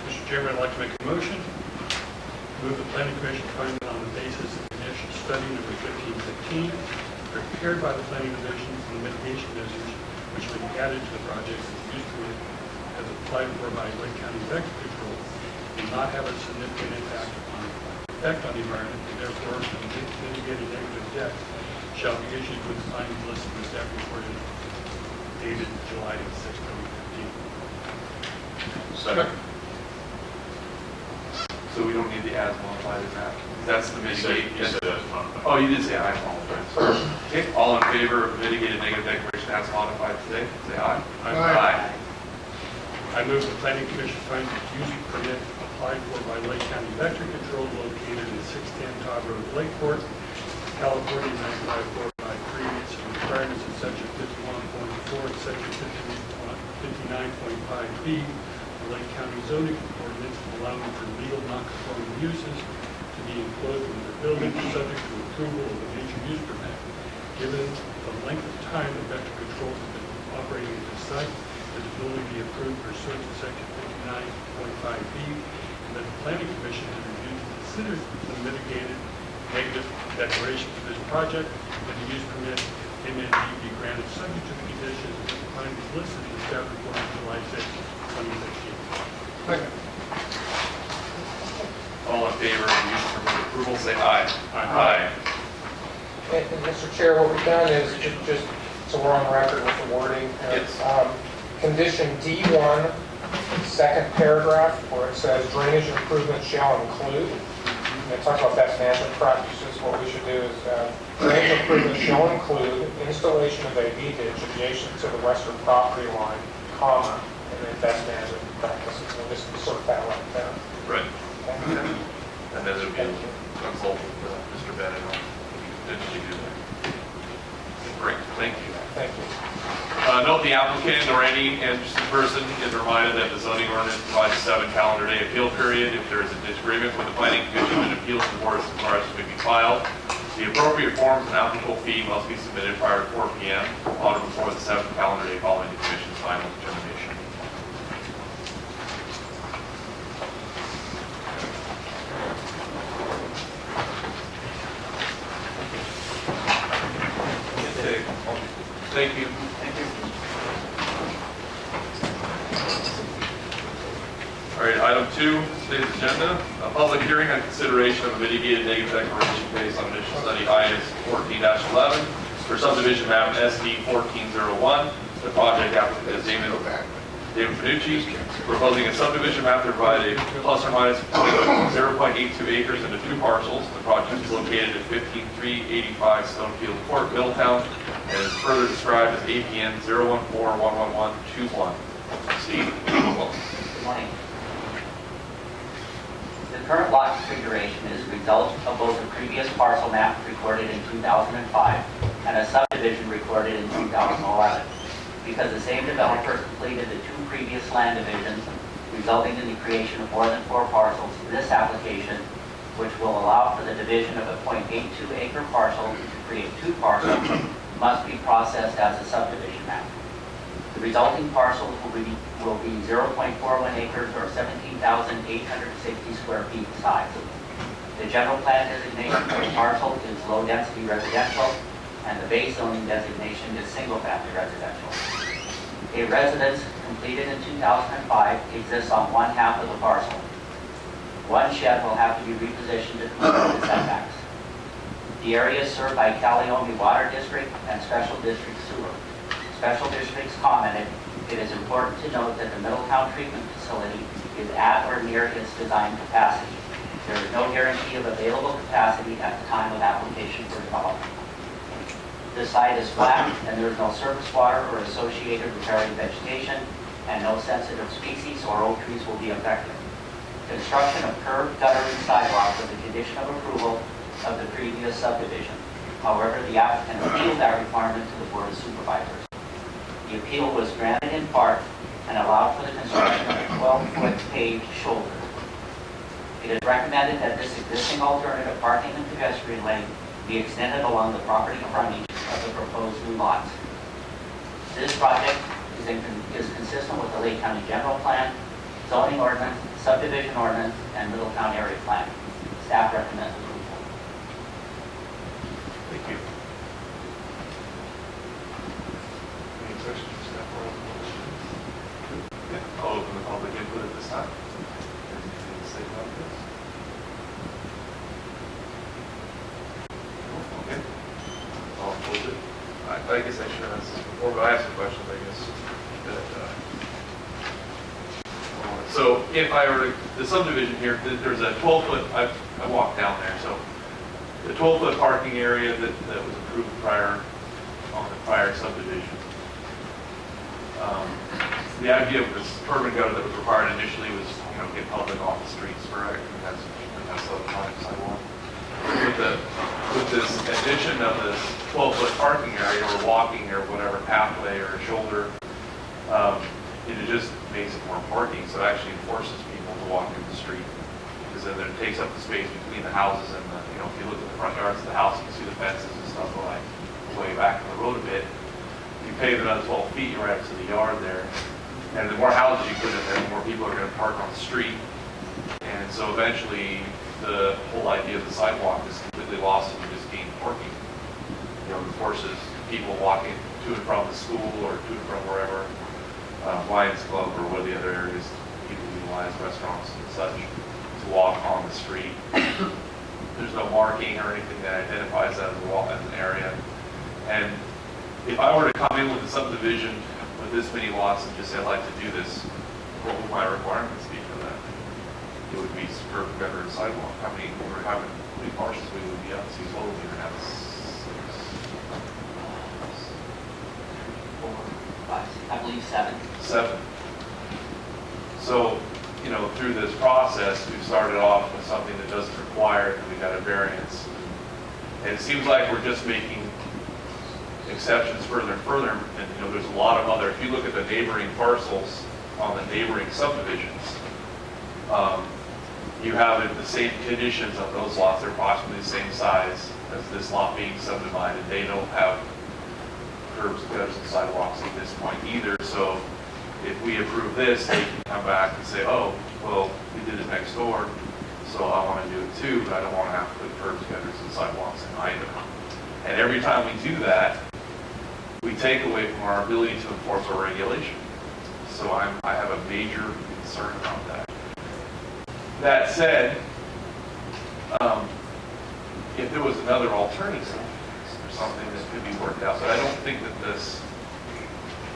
Mr. Chairman, I'd like to make a motion. Move the planning commission finding on the basis of the initial study number 1515, prepared by the planning division for the mitigation measures which may be added to the project as use permit as applied for by Lake County Vector Control, will not have a significant effect on the environment, and therefore a mitigated negative debt shall be issued with the findings listed in the staff report dated July 6, 2015. Second. So we don't need the as modified in that? That's the mitigate. You said as modified. Oh, you did say I apologize. Okay, all in favor of mitigated negative declaration as modified today, say aye. Aye. I move the planning commission finds the use permit applied for by Lake County Vector Control located at 610 Todd Road, Lakeport, California 95453 meets the requirements of section 51.4 and section 59.5B of Lake County zoning ordinance, allowing for legal non-conforming uses to be enclosed within the building subject to approval of a major use permit. Given the length of time that Vector Control has been operating at this site, that the building be approved pursuant to section 59.5B, and that the planning commission has reviewed and considered the mitigated negative declaration for this project, and the use permit may be granted subject to the conditions and the findings listed in the staff report on July 6, 2016. Second. All in favor of use permit approval, say aye. Aye. And Mr. Chair, what we've done is, just so we're on record with the wording, condition D1, second paragraph, where it says drainage improvement shall include, it talks about best management practices. What we should do is, drainage improvements shall include installation of a V-ditch adjacent to the western property line, comma, and then best management practices. We'll just sort that right there. Right. Okay? And then there'll be a consult with Mr. Bennett on potentially do that. Great, thank you. Thank you. Note the applicant or any interested person is reminded that the zoning ordinance provides a 7 calendar day appeal period. If there is a disagreement with the planning commission, an appeal to the board of supervisors may be filed. The appropriate forms and applicable fee must be submitted prior to 4 p.m. on or before the 7th calendar day following the commission's final determination. Okay. Thank you. All right, item 2, today's agenda, a public hearing on consideration of a mitigated negative declaration based on initial study IS 14-11 for subdivision map SD 1401. The project applicant is David Finucci, proposing a subdivision map to provide a plus or minus 0.82 acres into 2 parcels. The project is located at 15385 Stonefield Court, Middletown, and is further described as APN 014-11121. Steve, welcome. Good morning. The current lot configuration is a result of both a previous parcel map recorded in 2005 and a subdivision recorded in 2011. Because the same developer completed the 2 previous land divisions, resulting in the creation of more than 4 parcels, this application, which will allow for the division of a 0.82 acre parcel to create 2 parcels, must be processed as a subdivision map. The resulting parcels will be 0.41 acres or 17,860 square feet in size. The general plan designation for the parcel is low-density residential, and the base zoning designation is single-family residential. A residence completed in 2005 exists on 1/2 of the parcel. 1 shed will have to be repositioned to comply with the setbacks. The area is served by Calif Water District and Special District Sewer. Special Districts commented, it is important to note that the Middletown Treatment Facility is at or near its design capacity. There is no guarantee of available capacity at the time of application for development. The site is flat and there is no surface water or associated riparian vegetation, and no sensitive species or oak trees will be affected. Construction of curb, gutter, and sidewalk was a condition of approval of the previous subdivision. However, the applicant appealed that requirement to the Board of Supervisors. The appeal was granted in part and allowed for the construction of a 12-foot paved shoulder. It is recommended that this existing alternative parking and pedestrian lane be extended along the property frontage of the proposed new lots. This project is consistent with the Lake County General Plan, zoning ordinance, subdivision ordinance, and Middletown area plan. Staff recommends approval. Thank you. Any questions? Yeah, I'll open the public input at this time. Anything to say about this? No? Okay. I'll close it. I guess I should have asked this before, but I have some questions, I guess. So if I were to, the subdivision here, there's a 12-foot, I walked down there, so the 12-foot parking area that was approved prior, on the prior subdivision. The idea of this urban gutter that was required initially was, get public off the streets, correct? And that's the sidewalk. With this addition of this 12-foot parking area or walking or whatever pathway or shoulder, it just makes it more parking, so it actually forces people to walk in the street. Because then it takes up the space between the houses and the, if you look at the front yards of the house, you can see the fences and stuff going way back on the road a bit. You pave another 12 feet, you're right up to the yard there. And the more houses you put in there, the more people are going to park on the street. And so eventually, the whole idea of the sidewalk is completely lost and you just gain parking. It forces people walking to and from the school or to and from wherever, Lions Club or what the other areas people utilize, restaurants and such, to walk on the street. There's no marking or anything that identifies that as an area. And if I were to come in with a subdivision with this many lots and just say I'd like to do this, what would my requirements be for that? it would be curb, gutter, and sidewalk. How many parcels we would be up to total? We would have 4, 5, 6, I believe 7. 7. So, through this process, we've started off with something that doesn't require it, and we got a variance. And it seems like we're just making exceptions further and further, and there's a lot of other, if you look at the neighboring parcels on the neighboring subdivisions, you have the same conditions of those lots. They're approximately the same size as this lot being subdivided. They don't have curbs, gutters, and sidewalks at this point either. So if we approve this, they can come back and say, oh, well, we did it next door, so I want to do it too, but I don't want to have to put curbs, gutters, and sidewalks in either. And every time we do that, we take away from our ability to enforce our regulation. So I have a major concern about that. That said, if there was another alternative or something that could be worked out, but I don't think that this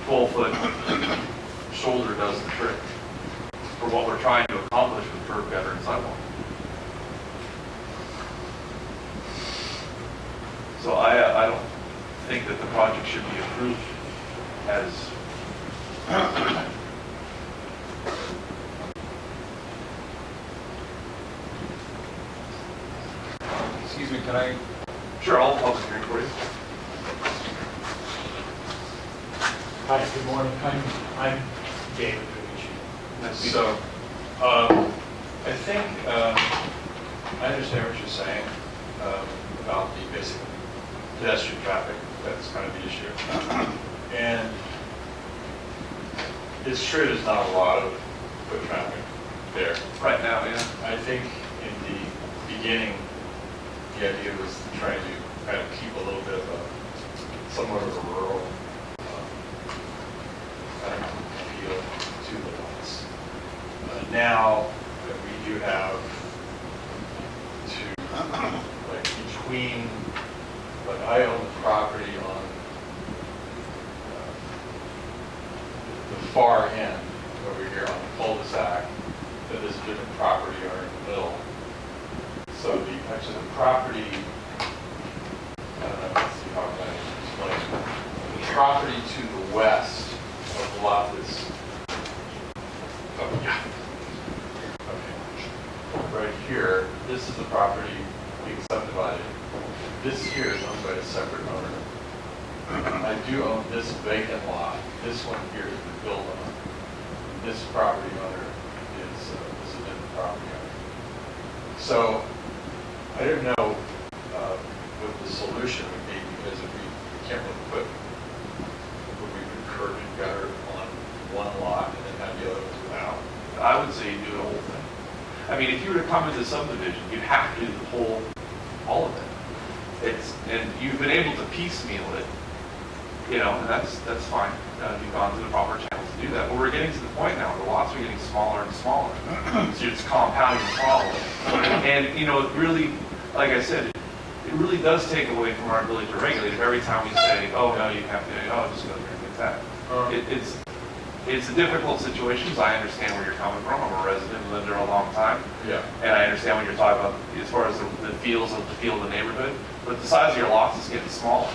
12-foot shoulder does the trick for what we're trying to accomplish with curb, gutter, and sidewalk. So I don't think that the project should be approved as Excuse me, can I? Sure, I'll public hearing for you. Hi, good morning. I'm David Dugucci. Nice to meet you. So, I think, I understand what you're saying about the basic pedestrian traffic. That's kind of the issue. And it's true there's not a lot of foot traffic there. Right now, yeah. I think in the beginning, the idea was trying to kind of keep a little bit of a, somewhat of a rural kind of appeal to the lots. Now that we do have to, like between, like I own the property on the far end over here on the cul-de-sac, that there's a different property owner in the middle. So actually the property, I don't know, let's see how I'm going to explain. The property to the west of the lot that's, oh yeah. Okay. Right here, this is the property being subdivided. This here is owned by a separate owner. I do own this vacant lot. This one here is the built on. This property owner is a different property owner. So I don't know what the solution would be, because if we can't really put, would we put curb and gutter on one lot and then have the other ones without? I would say you do the whole thing. I mean, if you were to come into subdivision, you'd have to do the whole, all of it. And you've been able to piecemeal it, and that's fine. You've gone through the proper channels to do that. But we're getting to the point now where the lots are getting smaller and smaller. So it's compounding the problem. And, it really, like I said, it really does take away from our ability to regulate it. Every time we say, oh, no, you have to, just go there and get that. It's a difficult situation, because I understand where you're coming from. I'm a resident and lived there a long time. Yeah. And I understand what you're talking about as far as the feel of the neighborhood. But the size of your lots is getting smaller.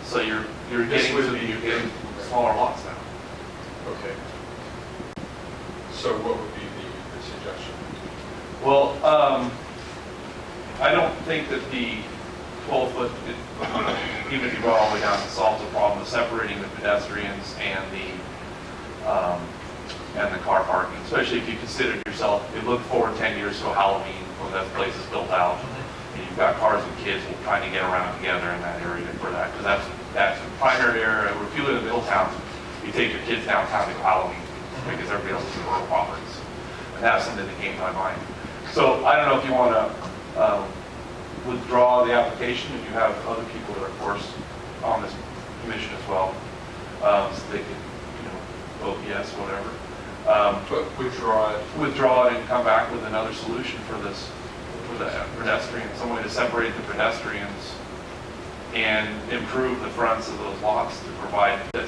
So you're getting smaller lots now. Okay. So what would be the suggestion? Well, I don't think that the 12-foot, even if you go all the way down, it solves the problem of separating the pedestrians and the car parking, especially if you consider yourself, you look forward 10 years to Halloween when that place is built out, and you've got cars and kids trying to get around together in that area for that, because that's the primary area. If you live in middle towns, you take your kids downtown to go Halloween, because everybody else is in rural properties. And that's something that came to my mind. So I don't know if you want to withdraw the application, if you have other people that are, of course, on this commission as well, so they can, vote yes, whatever. But withdraw it. Withdraw it and come back with another solution for this, for the pedestrian, some way to separate the pedestrians and improve the fronts of those lots to provide that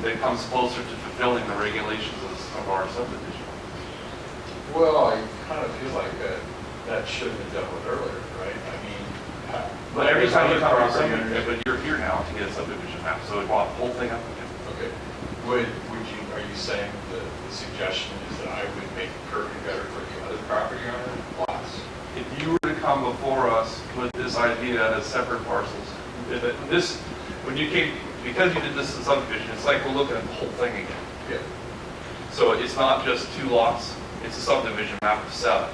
that comes closer to fulfilling the regulations of our subdivision. Well, kind of feel like that should have been dealt with earlier, right? I mean. But every time you come to property something, owners- but you're here now to get a subdivision map, so we bought the whole thing up again. Okay, would you, are you saying the suggestion is that I would make curb and gutter for the other property owner lots? If you were to come before us with this idea as separate parcels, this, when you came, because you did this in subdivision, it's like we're looking at the whole thing again. Yeah. So it's not just 2 lots, it's a subdivision map of 7.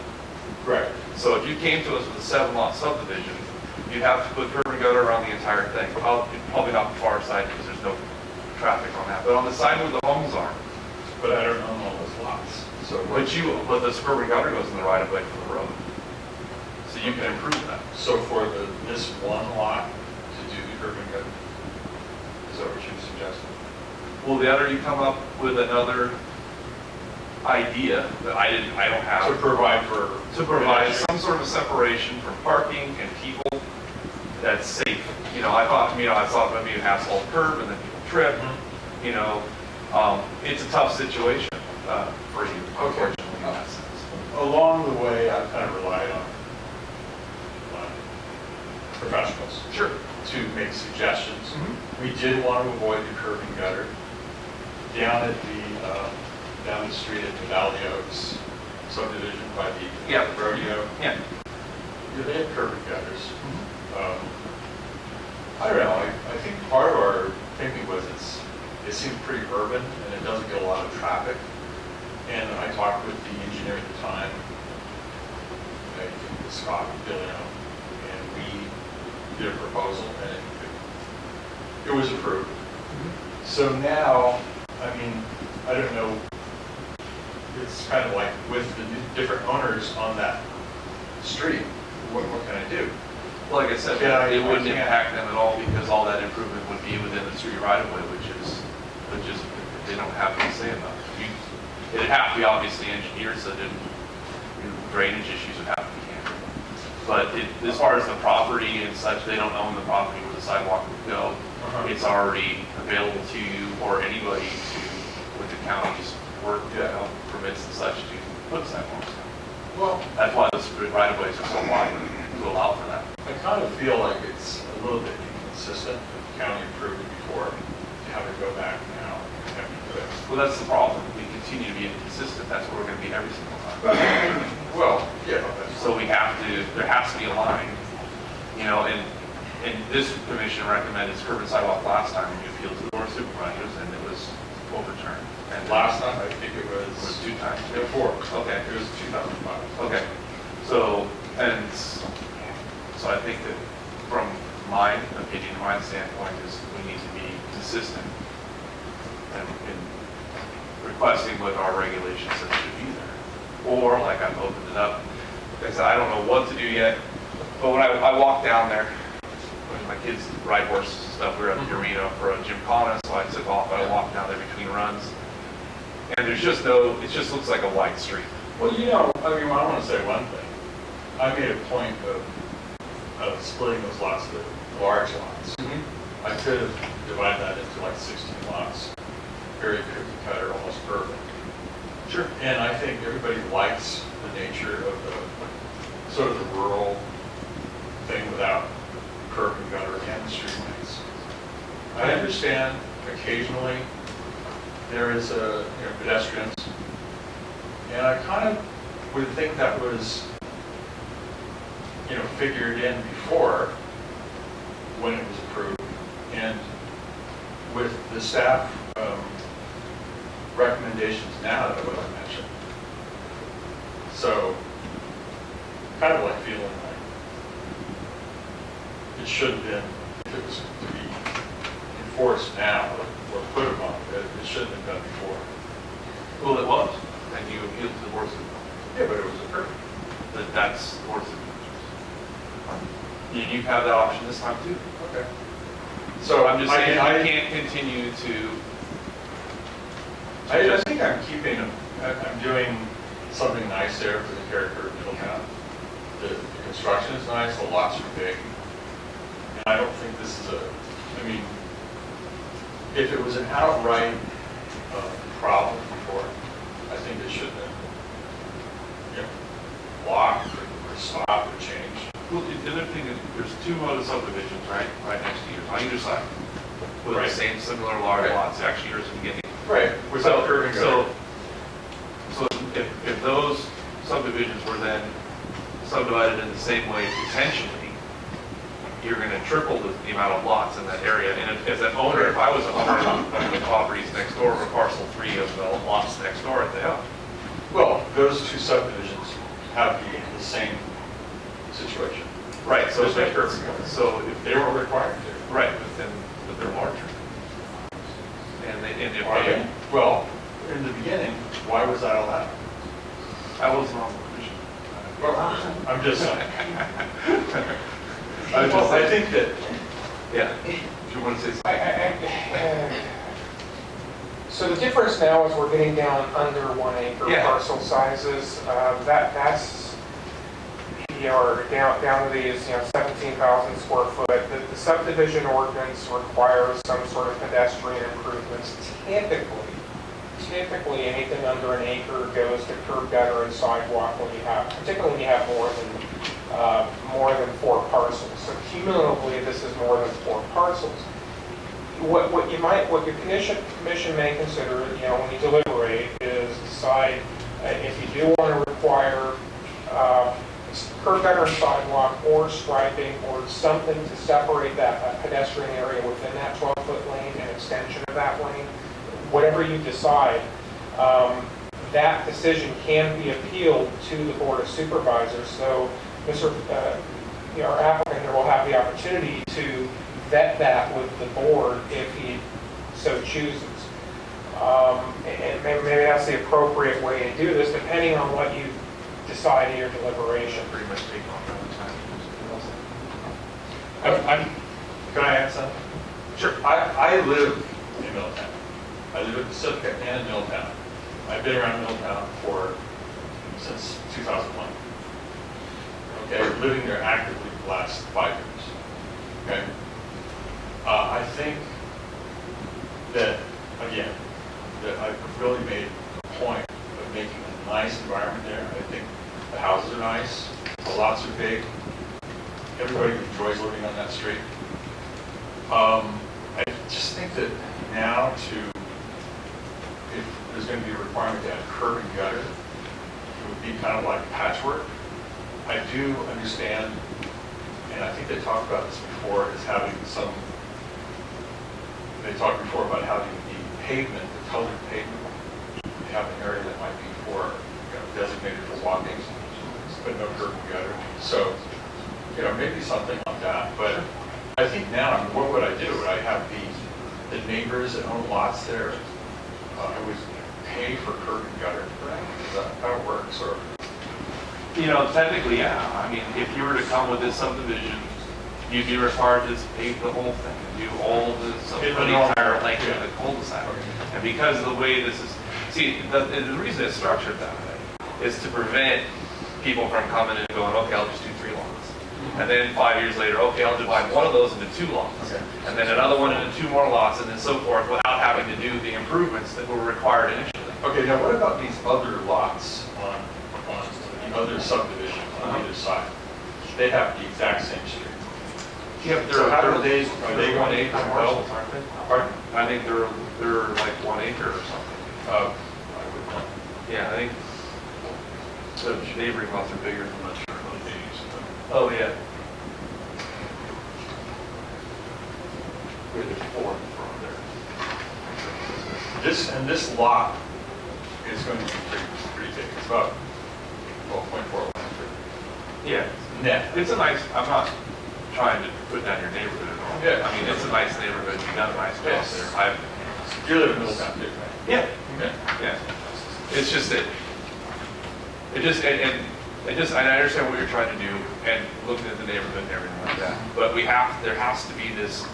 Right. So if you came to us with a 7-lot subdivision, you'd have to put curb and gutter around the entire thing. Probably not the far side because there's no traffic on that, but on the side where the homes are. But I don't own all those lots, so. But the curb and gutter goes in the right of way for the road. So you can improve that. So for this one lot to do the curb and gutter, is that what you're suggesting? Well, the other, you come up with another idea that I don't have. To provide for. To provide some sort of separation from parking and people that's safe. I thought maybe an asphalt curb and then people trip. Mm-hmm. It's a tough situation for you, unfortunately, in that sense. Along the way, I've kind of relied on professionals. Sure. To make suggestions. Mhm. We did want to avoid the curb and gutter down the street at the Valley Oaks subdivision by the Yeah. rodeo. Yeah. Yeah, they have curb and gutters. I don't know, I think part of our thinking was it seems pretty urban and it doesn't get a lot of traffic. And I talked with the engineer at the time, I think it was Scott Billino, and we did a proposal and it was approved. So now, I mean, I don't know, it's kind of like with the different owners on that street, what can I do? Well, like I said, Yeah, it wouldn't I can't. impact them at all because all that improvement would be within the street right of way, which is, they don't have to say enough. It'd have to be obviously engineered so that drainage issues would have to be handled. But as far as the property and such, they don't own the property where the sidewalk would go. It's already available to you or anybody to, with the county's work, permits and such to put sidewalks down. Well, That's why the street right of ways are so wide to allow for that. I kind of feel like it's a little bit inconsistent. The county approved it before, to have it go back now and have to do it. Well, that's the problem. We continue to be inconsistent. That's what we're going to be every single time. Well, yeah, that's. So there has to be a line, and this commission recommended curb and sidewalk last time when you appealed to the board of supervisors, and it was overturned. And Last time, I think it it was was 2 times. before. Okay. It was 2005. Okay. So I think that from my opinion, my standpoint is we need to be consistent in requesting what our regulations says should be there. Or, like I've opened it up, like I said, I don't know what to do yet, but when I walked down there, when my kids ride horses and stuff, we were at the arena for a gymkhana, so I took off, I walked down there between runs, and it just looks like a wide street. Well, I want to say one thing. I made a point of splitting those lots into large lots. I could have divided that into like 16 lots, very cookie cutter, almost urban. Sure. And I think everybody likes the nature of the sort of the rural thing without curb and gutter and the street lights. I understand occasionally there is pedestrians, and I kind of would think that was figured in before when it was approved, and with the staff recommendations now that I mentioned. So, kind of like feeling like it should have been, if it was to be enforced now or put upon, it should have been done before. Well, it was, and you appealed to the board of supervisors. Yeah, but it was approved. That's the board of supervisors. You have that option this time too. Okay. So I'm just saying, I I can't continue to. I think I'm doing something nice there for the character of Middletown. The construction is nice, the lots are big. And I don't think this is if it was an outright problem before, I think it should have been, two other subdivisions, right next to yours, on either side, with the Right. same similar large Right. lots, actually yours is beginning. Right, without curb and gutter. So if those subdivisions were then subdivided in the same way potentially, you're gonna triple the amount of lots in that area. And as an owner, if I was an owner of the properties next door, or parcel 3 of the lots next door at the house, Well, those two subdivisions have the same situation. right, so There's no curb and gutter. so if They were required to. right, but they're larger. And if Are they, they? Well, in the beginning, why was that allowed? I wasn't on the commission. Well, I'm just saying. I was just I saying, think that, yeah. Do you want to say something? So the difference now is we're getting down under 1 acre Yeah. parcel sizes. That's, down to these, 17,000 square foot. The subdivision ordinance requires some sort of pedestrian improvements. Typically, anything under an acre goes to curb, gutter, and sidewalk particularly when you have more than 4 parcels. So cumulatively, this is more than 4 parcels. What your commission may consider, when you deliberate, is decide if you do want to require curb, gutter, and sidewalk, or striping, or something to separate that pedestrian area within that 12-foot lane and extension of that lane. Whatever you decide, that decision can be appealed to the Board of Supervisors. So, our applicant here will have the opportunity to vet that with the board if he so chooses. And maybe that's the appropriate way to do this, depending on what you decide in your deliberation. Pretty much taking off all the time. can I add something? Sure. I live in Middletown. I live in Pacifica and in Middletown. I've been around Middletown since 2001. Okay, living there actively the last 5 years. Okay? I think that, again, that I've really made a point of making a nice environment there. I think the houses are nice, the lots are big, everybody enjoys living on that street. I just think that now if there's going to be a requirement to add curb and gutter, it would be kind of like patchwork. I do understand, and I think they talked about this before, is having they talked before about having the pavement, the colored pavement, you have an area that might be designated for walking, but no curb and gutter. So, maybe something like that. But I think now, what would I do? Would I have the neighbors that own lots there, I would pay for curb and gutter? Is that how it works? Or Technically, yeah. I mean, if you were to come with this subdivision, you'd be required to pave the whole thing, and do all the entire length of the cul-de-sac. And because of the way this is, the reason it's structured that way is to prevent people from coming in and going, okay, I'll just do 3 lots. And then 5 years later, okay, I'll divide one of those into 2 lots. Okay. And then another one into 2 more lots, and then so forth, without having to do the improvements that were required initially. okay, now what about these other lots on the other subdivisions on either side? They have the exact same street. Yeah, but So how they're are they 1 acre going to parcels, aren't they? Pardon? I think they're like 1 acre or something. I would know. Yeah, I think the neighboring lots are bigger. I'm not sure about these, but. Oh, yeah. There's 4 in front there. This lot is going to be pretty big. It's about 12.4 Yeah, net. it's a nice, I'm not trying to put down your neighborhood at all. Yeah. I mean, it's a nice neighborhood, you've got a nice house Yes. there. You live in Middletown, too, right? Yeah, Okay. yeah. It's just that, and I understand what you're trying to do, and looking at the neighborhood and everything like that. But there has to be this,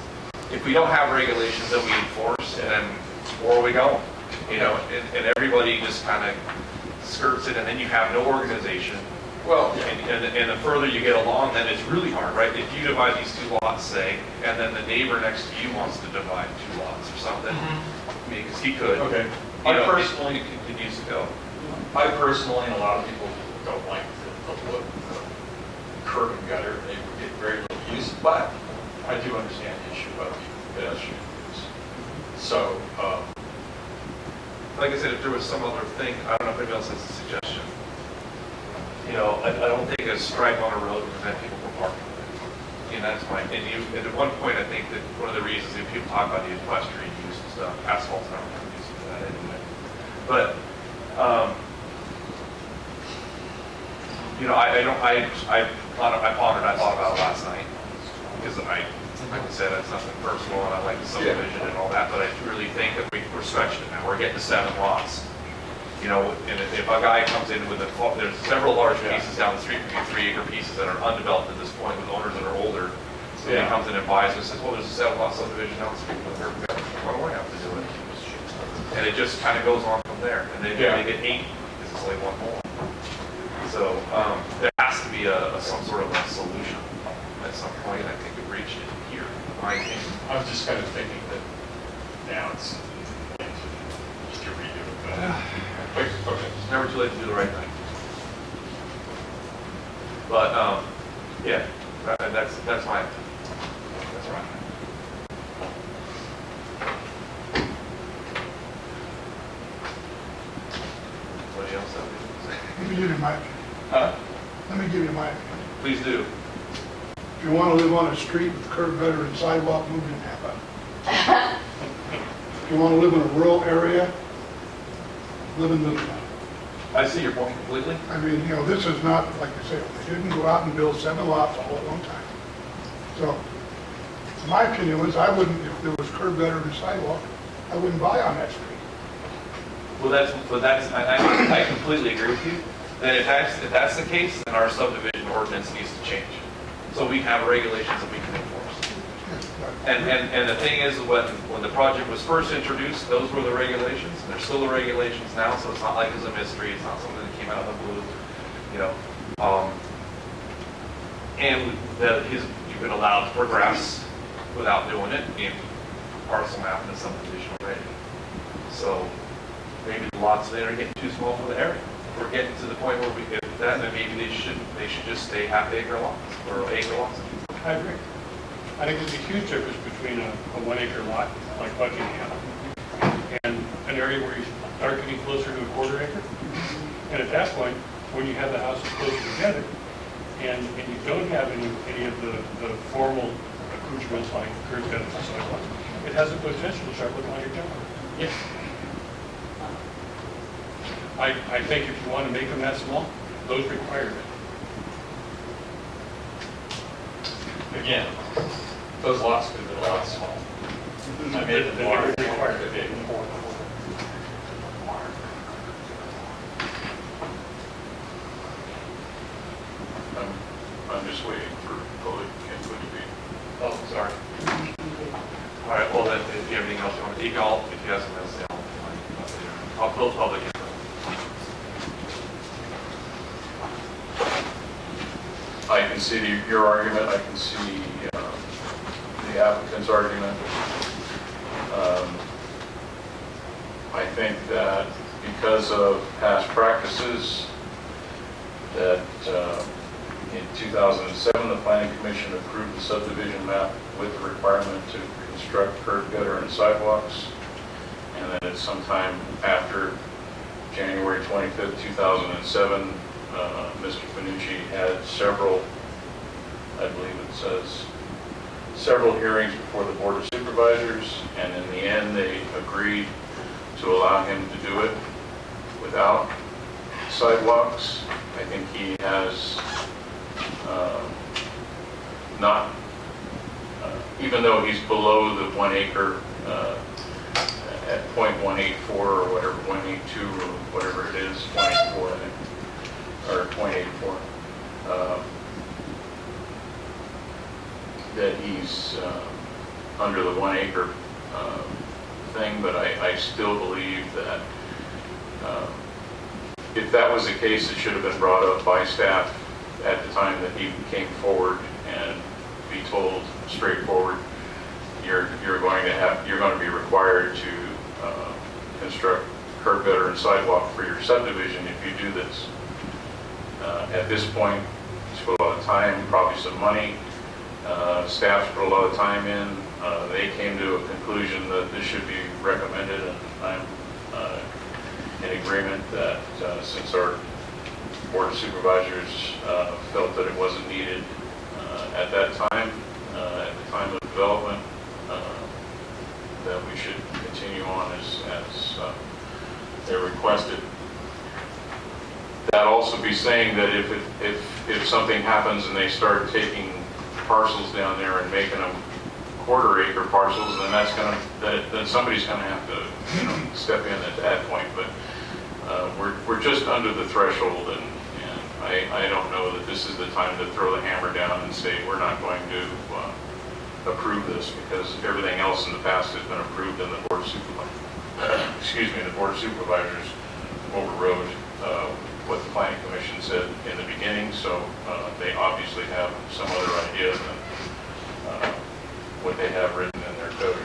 if we don't have regulations that we enforce, then where are we going? And everybody just kind of skirts it, and then you have no organization. Well, And the further you get along, then it's really hard, right? If you divide these 2 lots, say, and then the neighbor next to you wants to divide 2 lots or something, I mean, because he could. okay. It continues to go. I personally, and a lot of people don't like the curb and gutter. They get very little use, but I do understand the issue of pedestrian use. So, Like I said, if there was some other thing, I don't know if anybody else has a suggestion. You know, I don't think a stripe on a road would prevent people from parking. And that's my, and at one point, I think that one of the reasons that people talk about the equestrian use and stuff, asphalt's not really used for that anyway. But, you know, I pondered, I thought about it last night, because like I said, it's nothing personal, and I like the subdivision and all that, but I really think that we're stretching it now, we're getting to 7 lots. You know, and if a guy comes in with there's several large pieces down the street, maybe 3-acre pieces that are undeveloped at this point with owners that are older. So he comes in and buys and says, well, there's a 7-lot subdivision down the street, what do I have to do it? And it just kind of goes on from there, and then they get 8, because it's only one more. So there has to be some sort of a solution at some point, and I think we've reached it here, in my opinion. I was just kind of thinking that now it's late just to redo it, but, okay. It's never too late to do the right thing. But, yeah, that's my, that's right. Anybody else have anything to say? Let me give you my, let me give you my opinion. Please do. If you want to live on a street with curb gutter and sidewalk, move to Napa. If you want to live in a rural area, live in Middletown. I see your point completely. I mean, you know, this is not, like I said, they didn't go out and build 7 lots all at one time. So, my opinion was, I wouldn't, if there was curb gutter and sidewalk, I wouldn't buy on that street. Well, I completely agree with you. Then if that's the case, then our subdivision ordinance needs to change. So we have regulations that we can enforce. And the thing is, when the project was first introduced, those were the regulations. And they're still the regulations now, so it's not like it's a mystery. It's not something that came out of the blue, you know. And that you've been allowed to progress without doing it in parcel map and the subdivision already. So maybe the lots there are getting too small for the area. We're getting to the point where we get that, then maybe they should just stay half-acre lots or acre lots. I agree. I think there's a huge difference between a 1-acre lot like Buckingham and an area where you start getting closer to a 1/4 acre. And at that point, when you have the houses closer together and you don't have any of the formal accoutrements like curb gutters and sidewalks, it has the potential to start looking like a jungle. Yes. I think if you want to make them that small, those require it. Again, those lots could have been a lot smaller. I made it more required to be. I'm just waiting for public input to be. Oh, sorry. All right, well then, if you have anything else you want to take, if you have something else to say, I'll close public input. I can see your argument, I can see the applicant's argument. I think that because of past practices, that in 2007, the Planning Commission approved the subdivision map with the requirement to construct curb gutter and sidewalks. And then at sometime after January 25th, 2007, Mr. Finucci had several, I believe it says, several hearings before the Board of Supervisors, and in the end, they agreed to allow him to do it without sidewalks. I think he has not, even though he's below the 1 acre at .184 or whatever, 182 or whatever it is, 184 I think, or 0.84, that he's under the 1 acre thing, but I still believe that if that was the case, it should have been brought up by staff at the time that he came forward and be told straightforward, you're going to be required to construct curb gutter and sidewalk for your subdivision if you do this. At this point, it's a lot of time, probably some money. Staff's put a lot of time in. They came to a conclusion that this should be recommended, and I'm in agreement that since our Board of Supervisors felt that it wasn't needed at that time, at the time of development, that we should continue on as they're requested. That'd also be saying that if something happens and they start taking parcels down there and making them quarter-acre parcels, then then somebody's gonna have to step in at that point. But we're just under the threshold, and I don't know that this is the time to throw the hammer down and say we're not going to approve this, because everything else in the past has been approved, and the Board of Supervisors, the Board of Supervisors overrode what the Planning Commission said in the beginning, so they obviously have some other idea than what they have written in their code.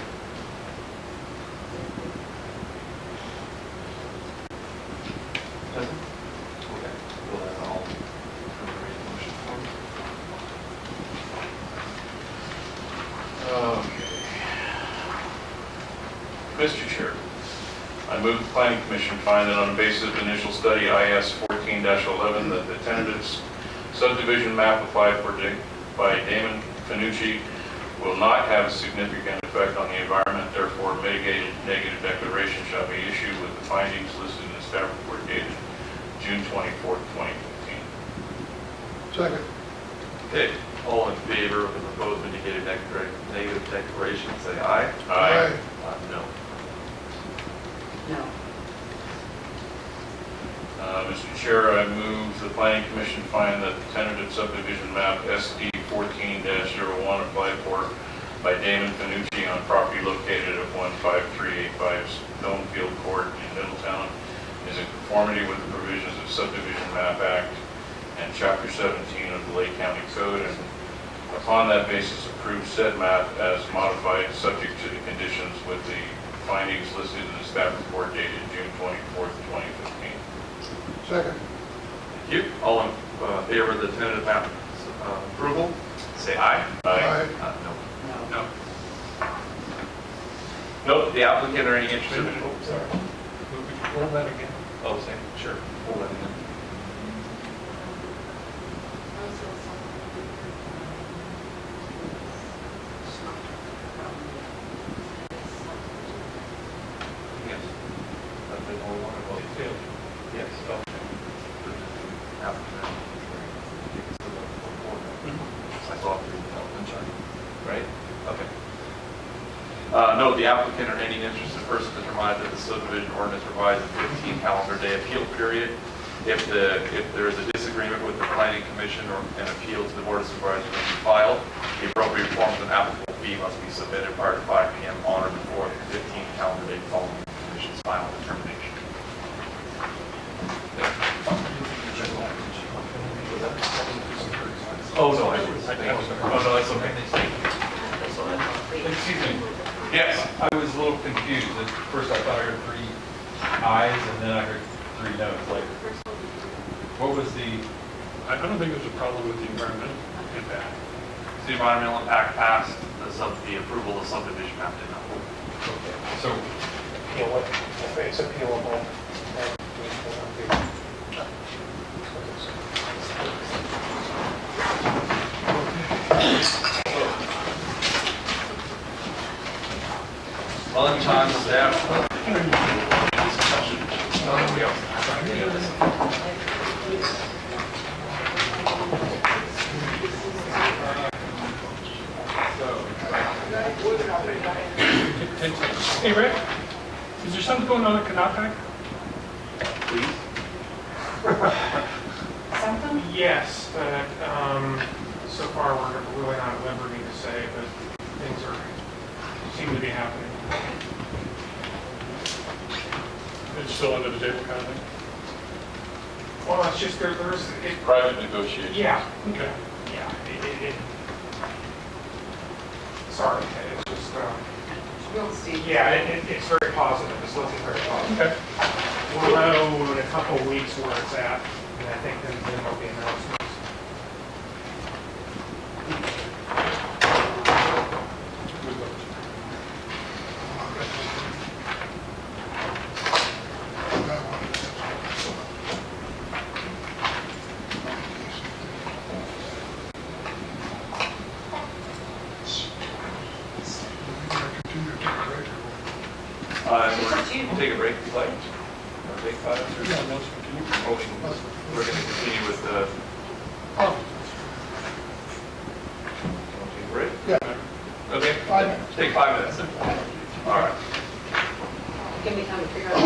Mr. Chair, I move the Planning Commission find that on the basis of the initial study IS 14-11 that the tentative subdivision map applied for by Damon Finucci will not have a significant effect on the environment, therefore mitigated negative declaration shall be issued with the findings listed in the staff report dated June 24th, 2015. Second. Okay, all in favor of the proposed negative declaration, say aye. Aye. No. No. Mr. Chair, I move the Planning Commission find that the tentative subdivision map SD 14-01 applied for by Damon Finucci on property located at 15385 Stonefield Court in Middletown is in conformity with the provisions of Subdivision Map Act and Chapter 17 of the Lake County Code, and upon that basis approve said map as modified subject to the conditions with the findings listed in the staff report dated June 24th, 2015. Second. Thank you. All in favor of the tentative map approval, say aye. Aye. No. No. No. Note the applicant or any interested in. Hold that again. Oh, same. Sure. Hold that again. Yes. That's the only one. Yes. Okay. Applicant. I thought we were right? Okay. Note the applicant or any interested person is reminded that the subdivision ordinance provides a 15 calendar day appeal period. If there is a disagreement with the planning commission or an appeal to the board of supervisors must be filed, the appropriate forms of applicable fee must be submitted prior to 5 p.m. on or before the 15 calendar day following the commission's final determination. Oh, no, that's okay. Excuse me, Yes. I was a little confused. At first I thought I heard 3 ayes and then I heard 3 no's. Like, what was the, I don't think there's a problem with the environmental impact. The environmental impact passed, the approval of subdivision map did not. so If it's appealable, then we will be. Lunchtime staff. Hey, Rick, is there something going on at Canopic? Please. Something? Yes, but so far we're really not at liberty to say, but things seem to be happening. It's still under the table kind of thing? Well, it's just there's private negotiation? yeah, Okay. yeah. Sorry, it's just We'll see. yeah, it's very positive. It's looking very positive. Okay. We'll know in a couple of weeks where it's at, and I think then there'll be announcements. Yeah, let's continue. Motion, we're going to continue with the, Oh, take a break? yeah, Okay. 5 minutes. Take 5 minutes. All right. Give me time to figure out.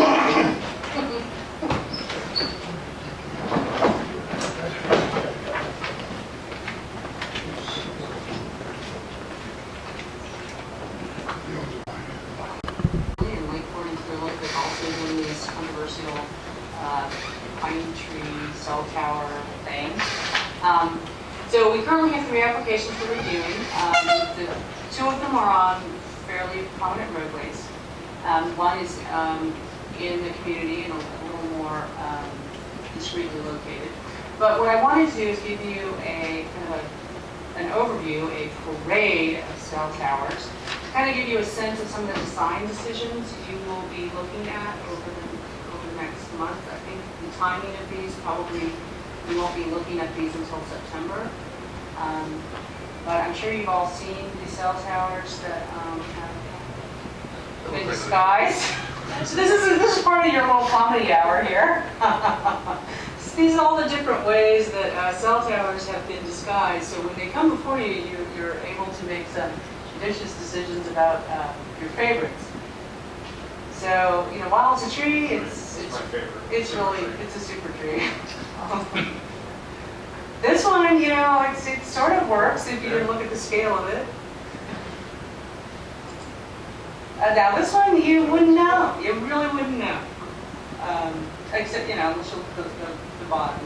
In Lakeport and Calif, they've also done these controversial pine tree cell tower things. So we currently have 3 applications for reviewing. The 2 of them are on fairly prominent roadways. One is in the community and a little more discreetly located. But what I wanted to do is give you a kind of an overview, a parade of cell towers, kind of give you a sense of some of the design decisions you will be looking at over the next month. I think the timing of these, probably we won't be looking at these until September. But I'm sure you've all seen the cell towers that have been disguised. So this is part of your little comedy hour here. These are all the different ways that cell towers have been disguised. So when they come before you, you're able to make some judicious decisions about your favorites. So, you know, while it's a tree, it's a super tree. This one, you know, it sort of works if you look at the scale of it. Now this one, you wouldn't know. You really wouldn't know. Except, you know, unless you look at the bottom.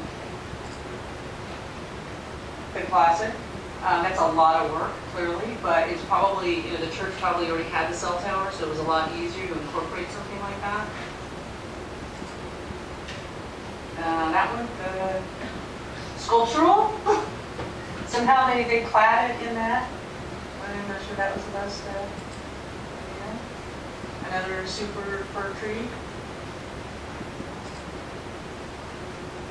The classic. That's a lot of work, clearly, but it's probably, you know, the church probably already had the cell tower, so it was a lot easier to incorporate something like that. That one, sculptural. Somehow they clad it in that. I'm not sure that was the best. Another super fir tree.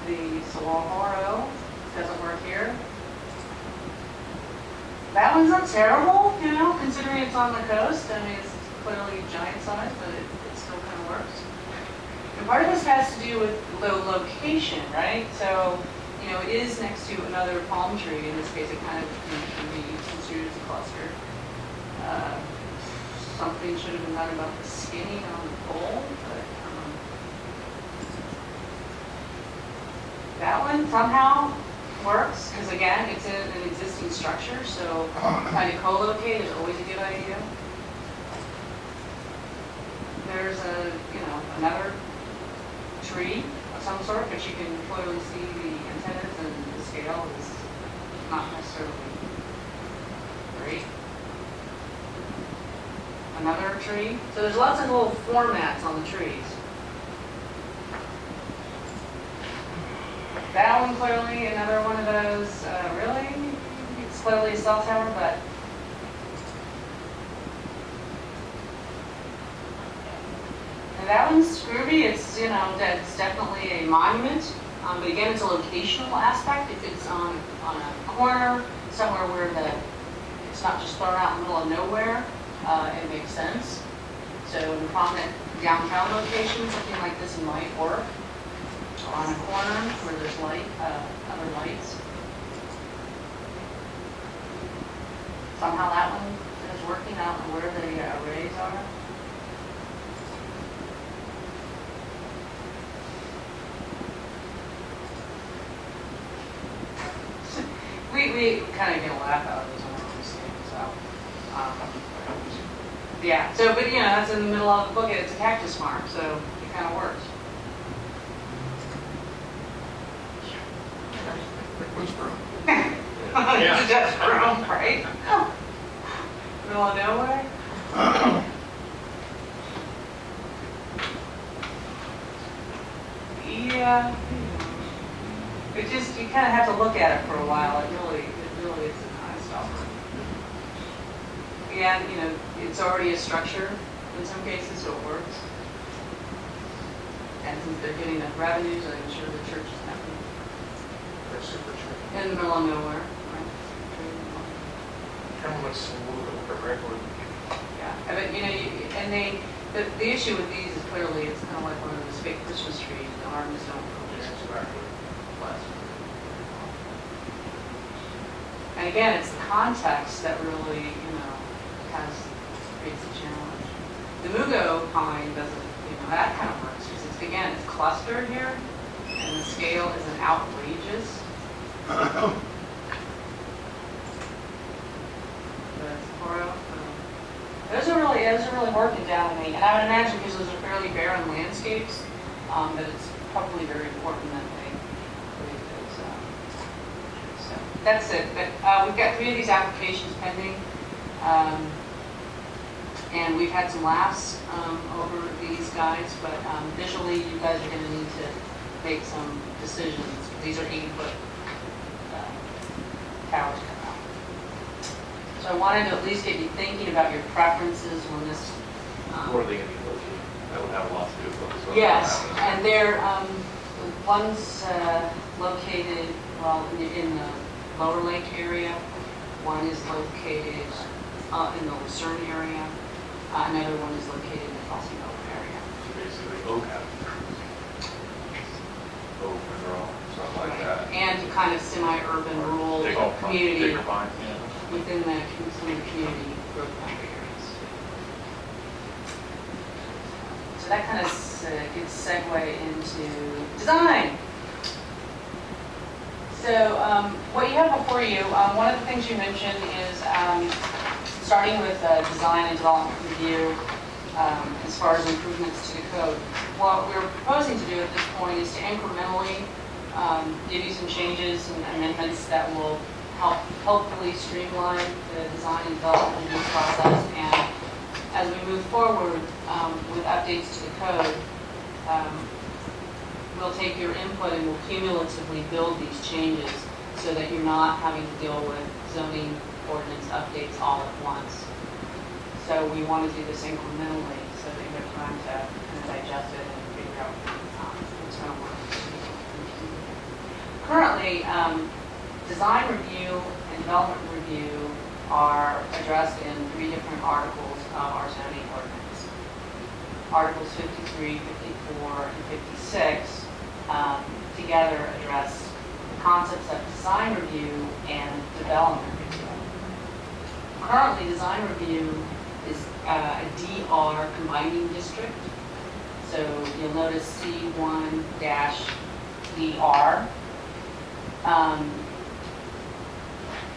The saguaro doesn't work here. That one's not terrible, you know, considering it's on the coast. I mean, it's clearly giant size, but it still kind of works. And part of this has to do with the location, right? So, you know, it is next to another palm tree. In this case, it kind of can be considered as a cluster. Something should have been done about the skinning on the pole, but that one somehow works, because again, it's in an existing structure, so kind of co-locate is always a good idea. There's another tree of some sort, but you can clearly see the antennas and the scale is not necessarily great. Another tree. So there's lots of little formats on the trees. That one clearly, another one of those, really? It's clearly a cell tower, but and that one's groovy. It's, you know, that's definitely a monument. But again, it's a locational aspect. If it's on a corner, somewhere where it's not just thrown out in the middle of nowhere, it makes sense. So in a prominent downtown location, something like this might work. On a corner where there's light, other lights. Somehow that one is working. I don't know where the arrays are. We kind of get a laugh out of this one, so. Yeah, so, but you know, that's in the middle of the book, it's a cactus farm, so it kind of works. Yeah. It's just room, right? Middle of nowhere. Yeah. It just, you kind of have to look at it for a while. It really is a nice offer. And, you know, it's already a structure in some cases, so it works. And since they're getting the revenues, I'm sure the church is happy. They're super tree. In the middle of nowhere, right? Kind of looks a little bit like a regular. Yeah, but you know, and The issue with these is clearly, it's kind of like one of those fake Christmas trees, the arms don't go there, it's west. And again, it's the context that really, creates a challenge. The Mugo pine doesn't, that kind of works, because it's, again, it's clustered here, and the scale isn't outrageous. Those are really working down to me, and I would imagine because those are fairly barren landscapes, that it's probably very important that they create those. So that's it. But we've got 3 of these applications pending, and we've had some laughs over these guys, but visually, you guys are going to need to make some decisions. These are 80-foot towers coming out. So I wanted to at least get you thinking about your preferences on this. Where are they going to be located? That would have a lot to do with what's going on. Yes, and they're, one's located, well, in the Lower Lake area. One is located in the Lucerne area. Another one is located in the Crossing Oak area. So basically, Oak Monroe, something like that. And kind of semi-urban, rural community Bigger pine. within some of the community growth boundary areas. So that kind of gets segue into design. So what you have before you, one of the things you mentioned is starting with design and development review as far as improvements to the code. What we're proposing to do at this point is to incrementally give you some changes and amendments that will help hopefully streamline the design and development review process. And as we move forward with updates to the code, we'll take your input and we'll cumulatively build these changes so that you're not having to deal with zoning ordinance updates all at once. So we want to do this incrementally so that you have time to kind of digest it and figure out what's going to work. Currently, design review and development review are addressed in 3 different articles of our zoning ordinance. Articles 53, 54, and 56 together address the concepts of design review and development review. Currently, design review is a DR combining district. So you'll notice C1-DR.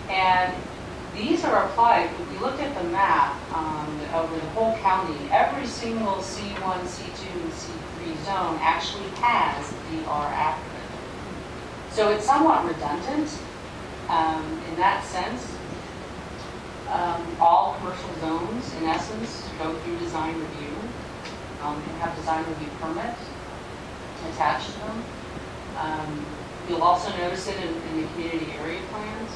And these are applied, if we looked at the map over the whole county, every single C1, C2, and C3 zone actually has DR after it. So it's somewhat redundant in that sense. All commercial zones, in essence, go through design review and have design review permits attached to them. You'll also notice it in the community area plans.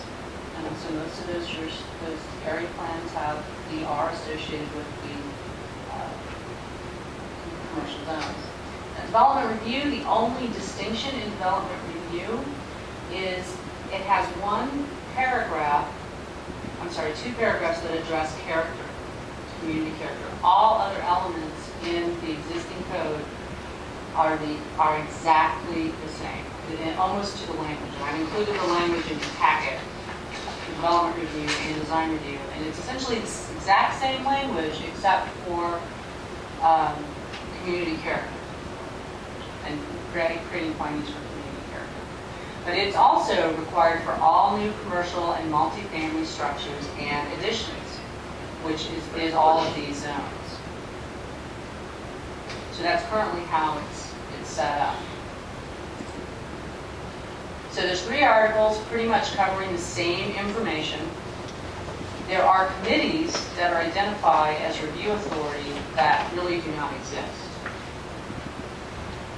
So most of those area plans have DR associated with the commercial zones. Now, development review, the only distinction in development review is it has 2 paragraphs that address character, community character. All other elements in the existing code are exactly the same, almost to the language. And I've included the language in your packet, development review and design review, and it's essentially the exact same language except for community character and creating findings for community character. But it's also required for all new commercial and multifamily structures and additions, which is all of these zones. So that's currently how it's set up. So there's 3 articles pretty much covering the same information. There are committees that are identified as review authority that really do not exist.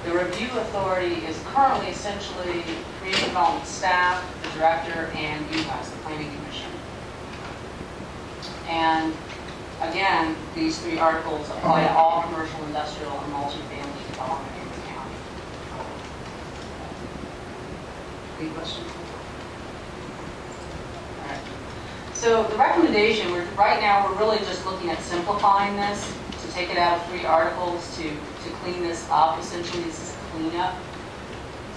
The review authority is currently essentially community development staff, the director, and you guys, the planning commission. And again, these 3 articles apply to all commercial, industrial, and multifamily development in the county. Any questions? All right. So the recommendation, right now, we're really just looking at simplifying this to take it out of 3 articles to clean this up. Essentially, this is cleanup.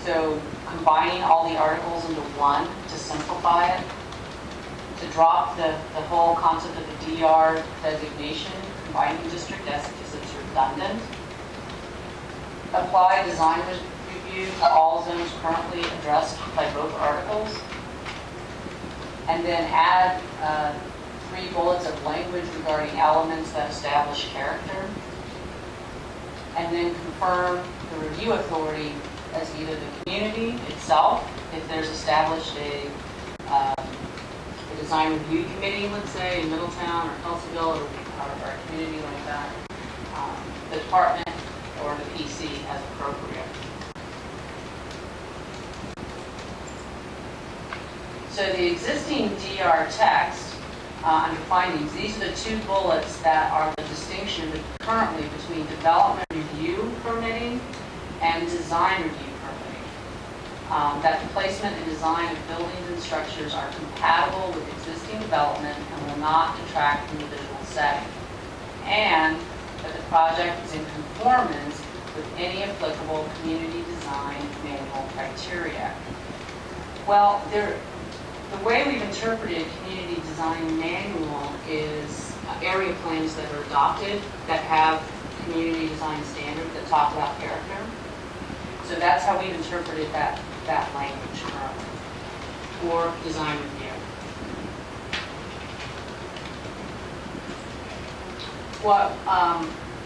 So combining all the articles into one to simplify it, to drop the whole concept of the DR designation, combining district as because it's redundant. Apply design review to all zones currently addressed by both articles. And then add 3 bullets of language regarding elements that establish character. And then confirm the review authority as either the community itself, if there's established a design review committee, let's say, in Middletown or Kelseyville or a community like that, the department or the PC as appropriate. So the existing DR text under findings, these are the 2 bullets that are the distinction currently between development review permitting and design review permitting. That the placement and design of buildings and structures are compatible with existing development and will not detract from the visual setting. And that the project is in conformance with any applicable community design manual criteria. Well, the way we've interpreted community design manual is area plans that are adopted that have community design standards that talk about character. So that's how we've interpreted that language currently for design review. What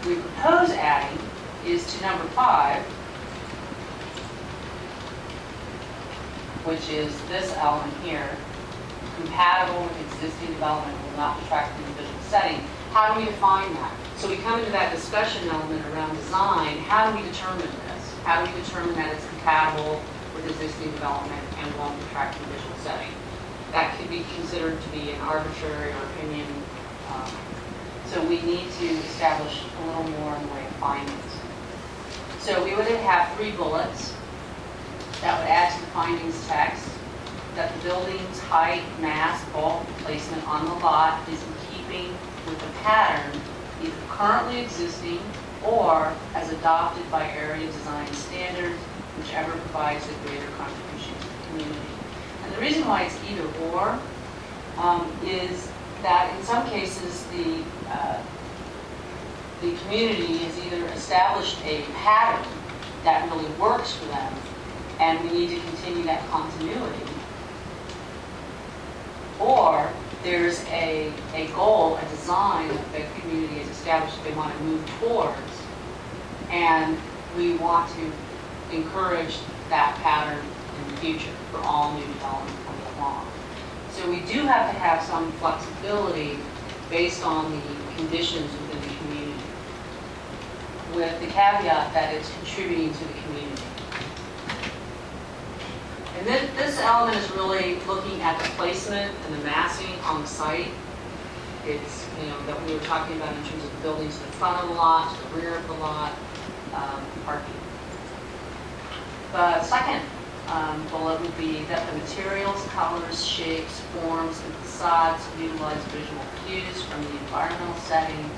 we propose adding is to number 5, which is this element here, compatible with existing development will not detract from the visual setting. How do we define that? So we come into that discussion element around design. How do we determine this? How do we determine that it's compatible with existing development and won't detract from the visual setting? That could be considered to be an arbitrary or opinion. So we need to establish a little more in the way of findings. So we would have 3 bullets that would add to the findings text that the building's height, mass, bulk, placement on the lot is in keeping with the pattern either currently existing or as adopted by area design standards, whichever provides the greater contribution to the community. And the reason why it's either or is that in some cases the community has either established a pattern that really works for them, and we need to continue that continuity, or there's a goal, a design that the community has established that they want to move towards, and we want to encourage that pattern in the future for all new development coming along. So we do have to have some flexibility based on the conditions within the community, with the caveat that it's contributing to the community. And this element is really looking at the placement and the massing on the site. It's, that we were talking about in terms of the buildings to the front of the lot, to the rear of the lot, parking. The second bullet would be that the materials, colors, shapes, forms, and facades utilize visual cues from the environmental setting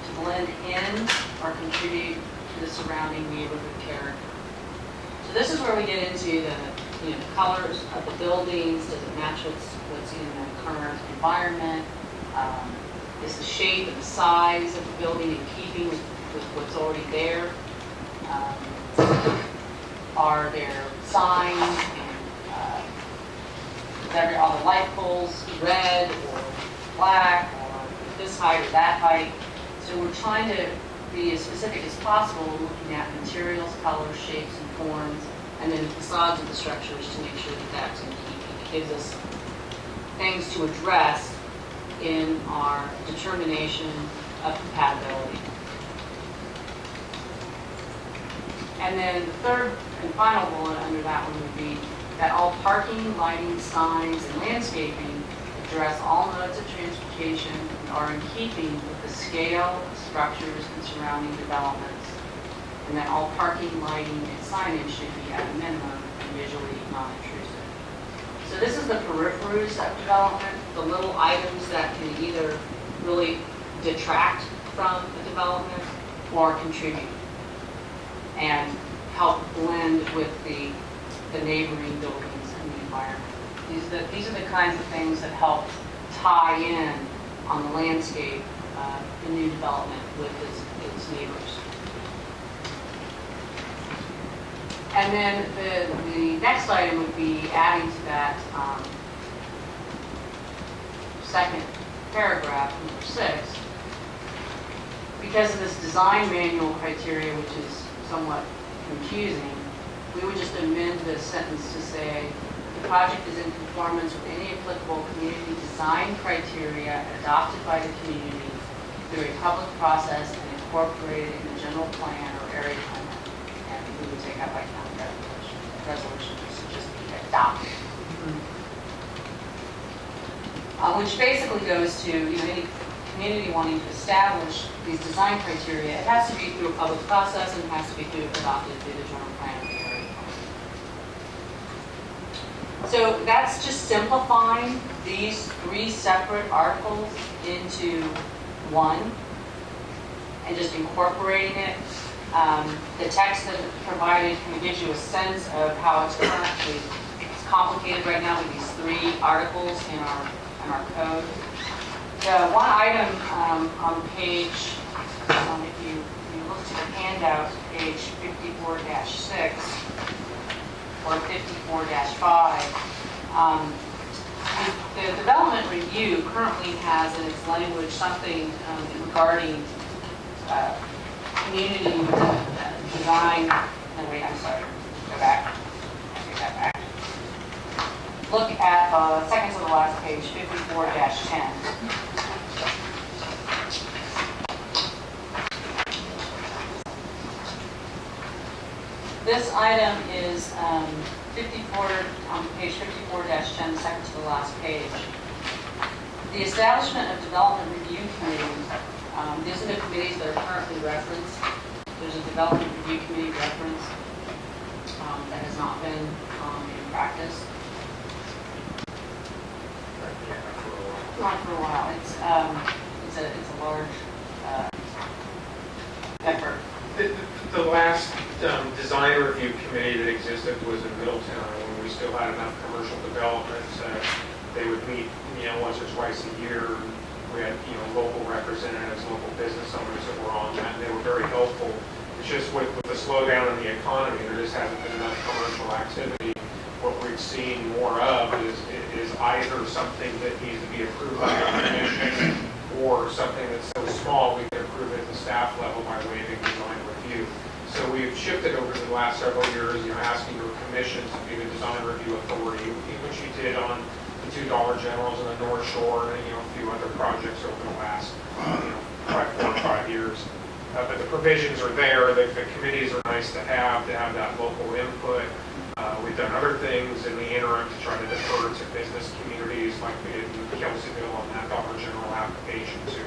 to blend in or contribute to the surrounding neighborhood character. So this is where we get into the colors of the buildings. Does it match what's in the current environment? Is the shape and the size of the building in keeping with what's already there? Are there signs and are the light poles red or black or this height or that height? So we're trying to be as specific as possible, looking at materials, colors, shapes, and forms, and then the facades of the structures to make sure that that's in keeping. It gives us things to address in our determination of compatibility. And then the third and final bullet under that one would be that all parking, lighting, signs, and landscaping address all modes of transportation and are in keeping with the scale of structures and surrounding developments, and that all parking, lighting, and signage should be at a minimum and visually non-intrusive. So this is the peripheries of development, the little items that can either really detract from a development or contribute and help blend with the neighboring buildings and the environment. These are the kinds of things that help tie in on the landscape, the new development with its neighbors. And then the next item would be adding to that second paragraph, number 6, because of this design manual criteria, which is somewhat confusing, we would just amend this sentence to say, the project is in conformance with any applicable community design criteria adopted by the community through a public process and incorporated in the general plan or area plan. And we would take out by county resolution, to just be adopted. Which basically goes to, any community wanting to establish these design criteria, it has to be through a public process and it has to be adopted through the general plan of the area plan. So that's just simplifying these 3 separate articles into one and just incorporating it. The text that is provided kind of gives you a sense of how it's currently, it's complicated right now with these 3 articles in our code. The one item on page, if you look to the handout, page 54-6 or 54-5, the development review currently has in its language something regarding community design. No, wait, I'm sorry. Go back. Take that back. Look at second to the last page, 54-10. This item is 54 on page 54-10, second to the last page. The establishment of development review committees. These are the committees that are currently referenced. There's a development review committee reference that has not been in practice. Not for a while. It's a large effort. The last design review committee that existed was in Middletown, when we still had enough commercial development. They would meet, once or twice a year. We had, local representatives, local business owners that were on that, and they were very helpful. It's just with the slowdown in the economy, there just hasn't been enough commercial activity. What we've seen more of is either something that needs to be approved by the commission or something that's so small we can approve it at the staff level by waiving design review. So we've shifted over the last several years, asking your commission to be the design review authority, which you did on the $2 Generals in the North Shore and a few other projects over the last 4 or 5 years. But the provisions are there. The committees are nice to have that local input. We've done other things in the interim to try to defer to business communities like we did in Kelseyville on that $1 General application to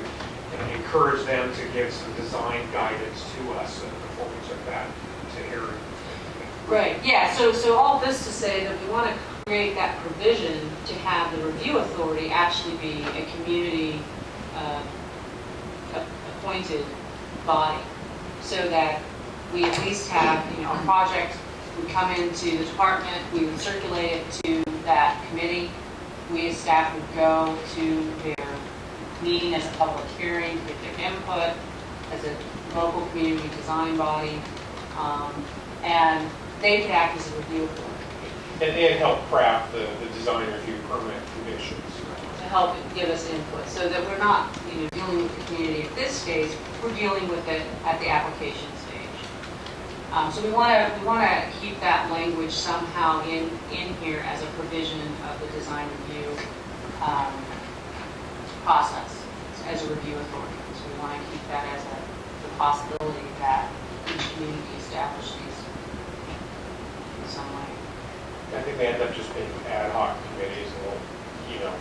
encourage them to give some design guidance to us before we took that to hearing. Right, yeah, so all this to say that we want to create that provision to have the review authority actually be a community appointed body, so that we at least have, a project would come into the department, we would circulate it to that committee, we as staff would go to their meeting as a public hearing, get their input as a local community design body, and they could act as a review authority. And help craft the design review permit conditions. To help give us input, so that we're not, dealing with the community at this stage, we're dealing with it at the application stage. So we want to keep that language somehow in here as a provision of the design review process, as a review authority. So we want to keep that as the possibility that each community establish these in some way. I think they end up just being ad hoc committees, and we'll,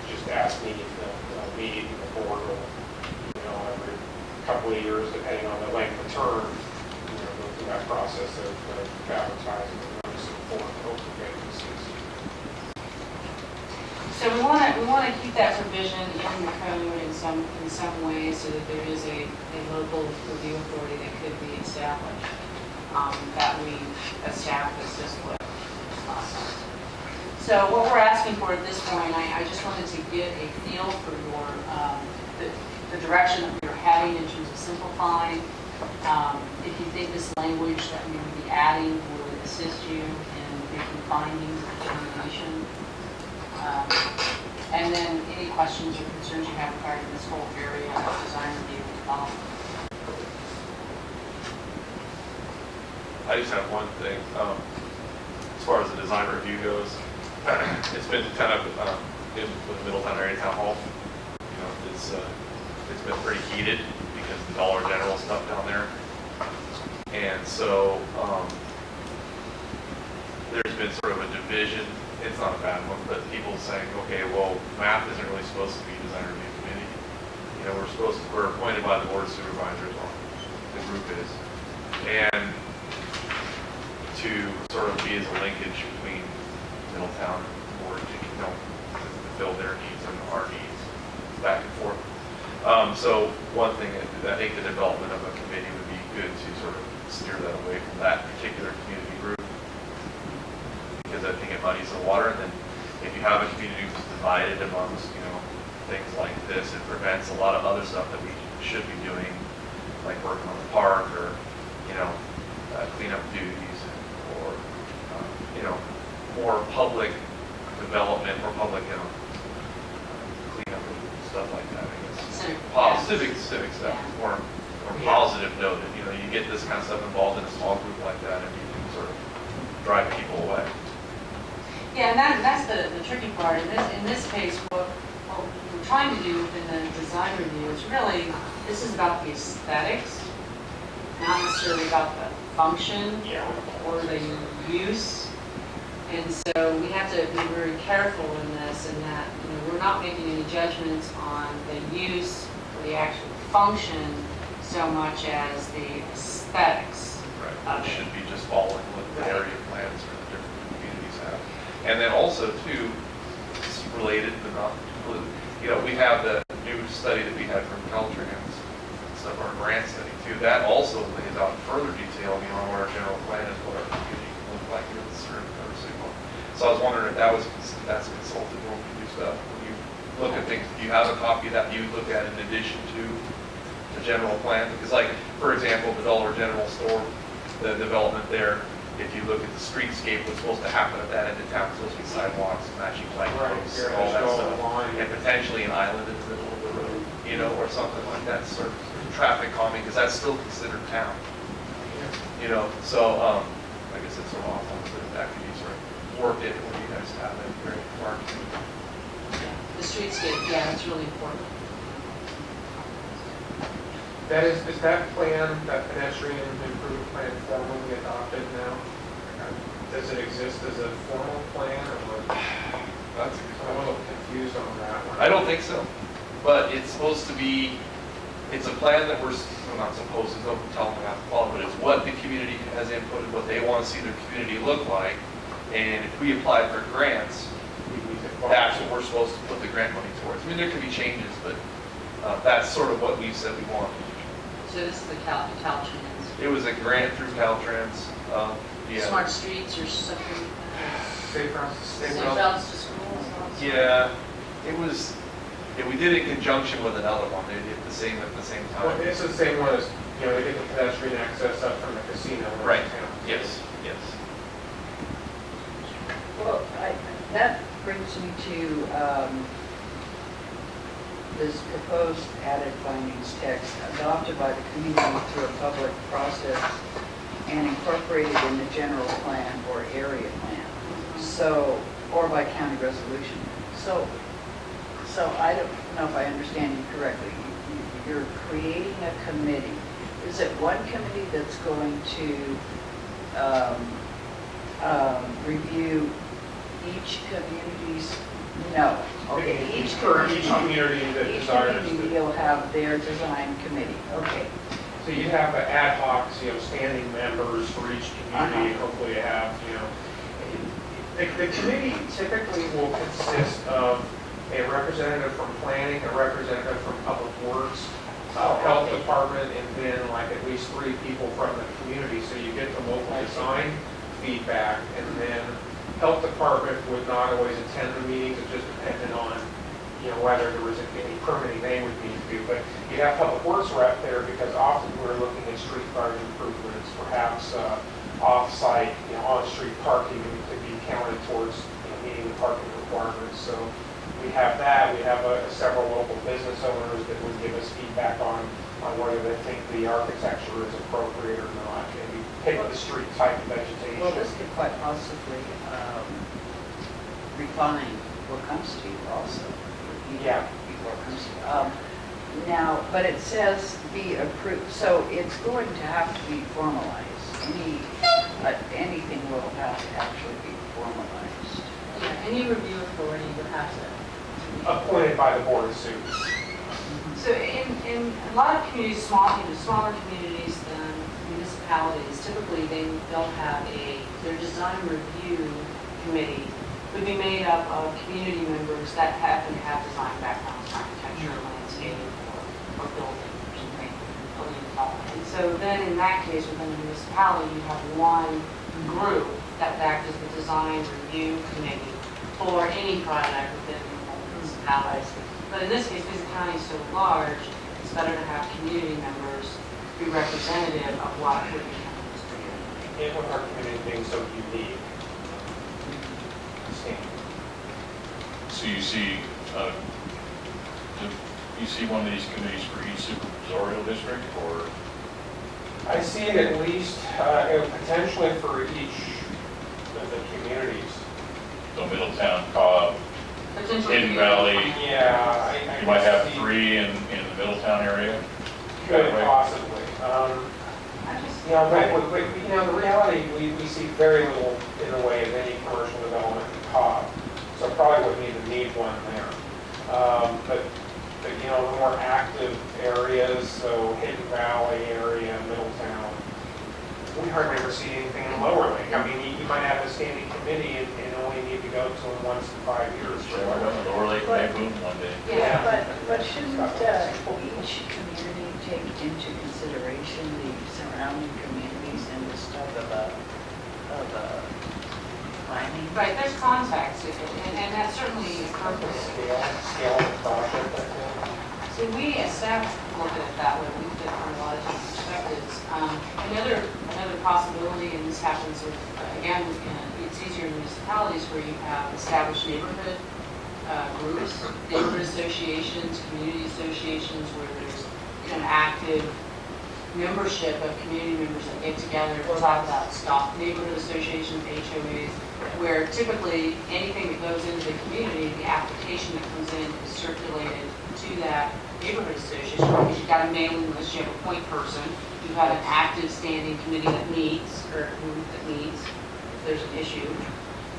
just ask me if they'll meet, and the board will, every couple of years, depending on the length of term, go through that process of advertising and noticing for open vacancies. So we want to keep that provision in the code in some way so that there is a local review authority that could be established, that we establish this way. So what we're asking for at this point, I just wanted to get a feel for your, the direction that we are heading in terms of simplifying. If you think this language that we would be adding would assist you in making findings of determination. And then any questions or concerns you have regarding this whole area of design review and development. I just have one thing. As far as the design review goes, it's been kind of with Middletown Area Town Hall. You know, it's been pretty heated because the Dollar General stuff down there, and so there's been sort of a division. It's not a bad one, but people saying, okay, well, math isn't really supposed to be design review committee. You know, we're appointed by the board of supervisors, or the group is, and to sort of be as a linkage between Middletown and the board, you know, to fulfill their needs and our needs, back and forth. So one thing, I think the development of a committee would be good to sort of steer that away from that particular community group, because I think it muddies the water. And then if you have a community who's divided amongst, you know, things like this, it prevents a lot of other stuff that we should be doing, like working on the park, or, you know, cleanup duties, or, you know, more public development, more public, you know, cleanup and stuff like that, I guess. Civic stuff, more positive note, that, you know, you get this kind of stuff involved in a small group like that, and you can sort of drive people away. Yeah, and that's the tricky part. In this case, what we're trying to do within the design review is really, this is about the aesthetics, not necessarily about the function or the use. And so we have to be very careful in this, and that, you know, we're not making any judgments on the use or the actual function so much as the aesthetics. Right, it should be just following what the area plans for the different communities have. And then also too, it's related but not included. You know, we have the new study that we had from Caltrans, some of our grant study too. That also lays out in further detail, you know, what our general plan is, what our community can look like in a certain signal. So I was wondering if that's consulted when we do stuff. When you look at things, do you have a copy of that you look at in addition to the general plan? Because, like, for example, the Dollar General store, the development there, if you look at the streetscape, what's supposed to happen at that end of town, it's supposed to be sidewalks, matching light posts, all that stuff, and potentially an island in the middle of the road, you know, or something like that, sort of traffic calming, because that's still considered town, you know. So I guess it's sort of awful, but that could be sort of worked in when you guys have it very far. The streetscape, yeah, that's really important. That is that plan, that pedestrian improvement plan formally adopted now? Does it exist as a formal plan, or what? That's a good I'm a little confused on that one. I don't think so, but it's supposed to be, it's a plan that we're not supposed to, don't tell them how to follow, but it's what the community has inputted, what they want to see their community look like. And if we apply for grants, that's what we're supposed to put the grant money towards. I mean, there could be changes, but that's sort of what we said we want. So this is the Caltrans. It was a grant through Caltrans. Yeah. Smart streets or something. Safe routes to Safe school. routes to school. Yeah, it was. Yeah, we did it in conjunction with another one. They did at the same time. Well, it's the same one as, you know, they get the pedestrian access up from the casino. Right. Town. Yes. Yes. Well, that brings me to this proposed added findings text adopted by the community through a public process and incorporated in the general plan or area plan, so, or by county resolution. So I don't know if I understand you correctly. You're creating a committee. Is it one committee that's going to review each community's? No. Okay. Each community that desires. Each community will have their design committee. Okay. So you have an ad hoc, you know, standing members for each community, and hopefully you have, you know, the committee typically will consist of a representative from planning, a representative from public works, health department, and then like at least 3 people from the community, so you get the local design feedback, and then health department would not always attend the meetings, it just depended on, whether there was any permitting they would need to do. But you have public works rep there because often we're looking at street guard improvements, perhaps off-site, on-street parking could be counted towards meeting the parking requirements. So we have that. We have several local business owners that would give us feedback on whether they think the architecture is appropriate or not. Maybe pick the street type of vegetation. Well, this could quite possibly refine what comes to you also. Yeah. Before it comes to you. Now, but it says be approved, so it's going to have to be formalized. Anything will have to actually be formalized. Yeah, any review authority would have to. Appointed by the board of suits. So in a lot of communities, smaller communities than municipalities, typically they'll have their design review committee would be made up of community members that happen to have design backgrounds, architecture, landscape, or building or something, building development. And so then in that case, within the municipality, you have one group that would act as the design review committee for any project within the municipalities. But in this case, because the county is so large, it's better to have community members be representative of what could be counted. And with our community being so unique. So you see one of these committees for each supervisorial district, or? I see it at least potentially for each of the communities. So Middletown, Cobb, Potentially Hidden be- Valley, Yeah. you might have 3 in the Middletown area? Could possibly. The reality, we see very little in the way of any commercial development in Cobb, so probably wouldn't even need one there. But the more active areas, so Hidden Valley area, Middletown, we hardly ever see anything in Lower Lake. I mean, you might have a standing committee and only need to go to them once in 5 years. So I don't know, Lower Lake may boom one day. Yeah. But shouldn't each community take into consideration the surrounding communities in the stuff of a planning? Right, there's context, and that's certainly appropriate. Scale of the project, I think. So we as staff look at it that way, we look at it from a lot of different perspectives. Another possibility, and this happens with, again, it's easier in municipalities where you have established neighborhood groups, neighborhood associations, community associations, where there's an active membership of community members that get together to talk about stuff, neighborhood associations, HOAs, where typically anything that goes into the community, the application that comes in is circulated to that neighborhood association, because you've got a mailing list, you have a point person, you have an active standing committee that meets, or a group that meets, if there's an issue.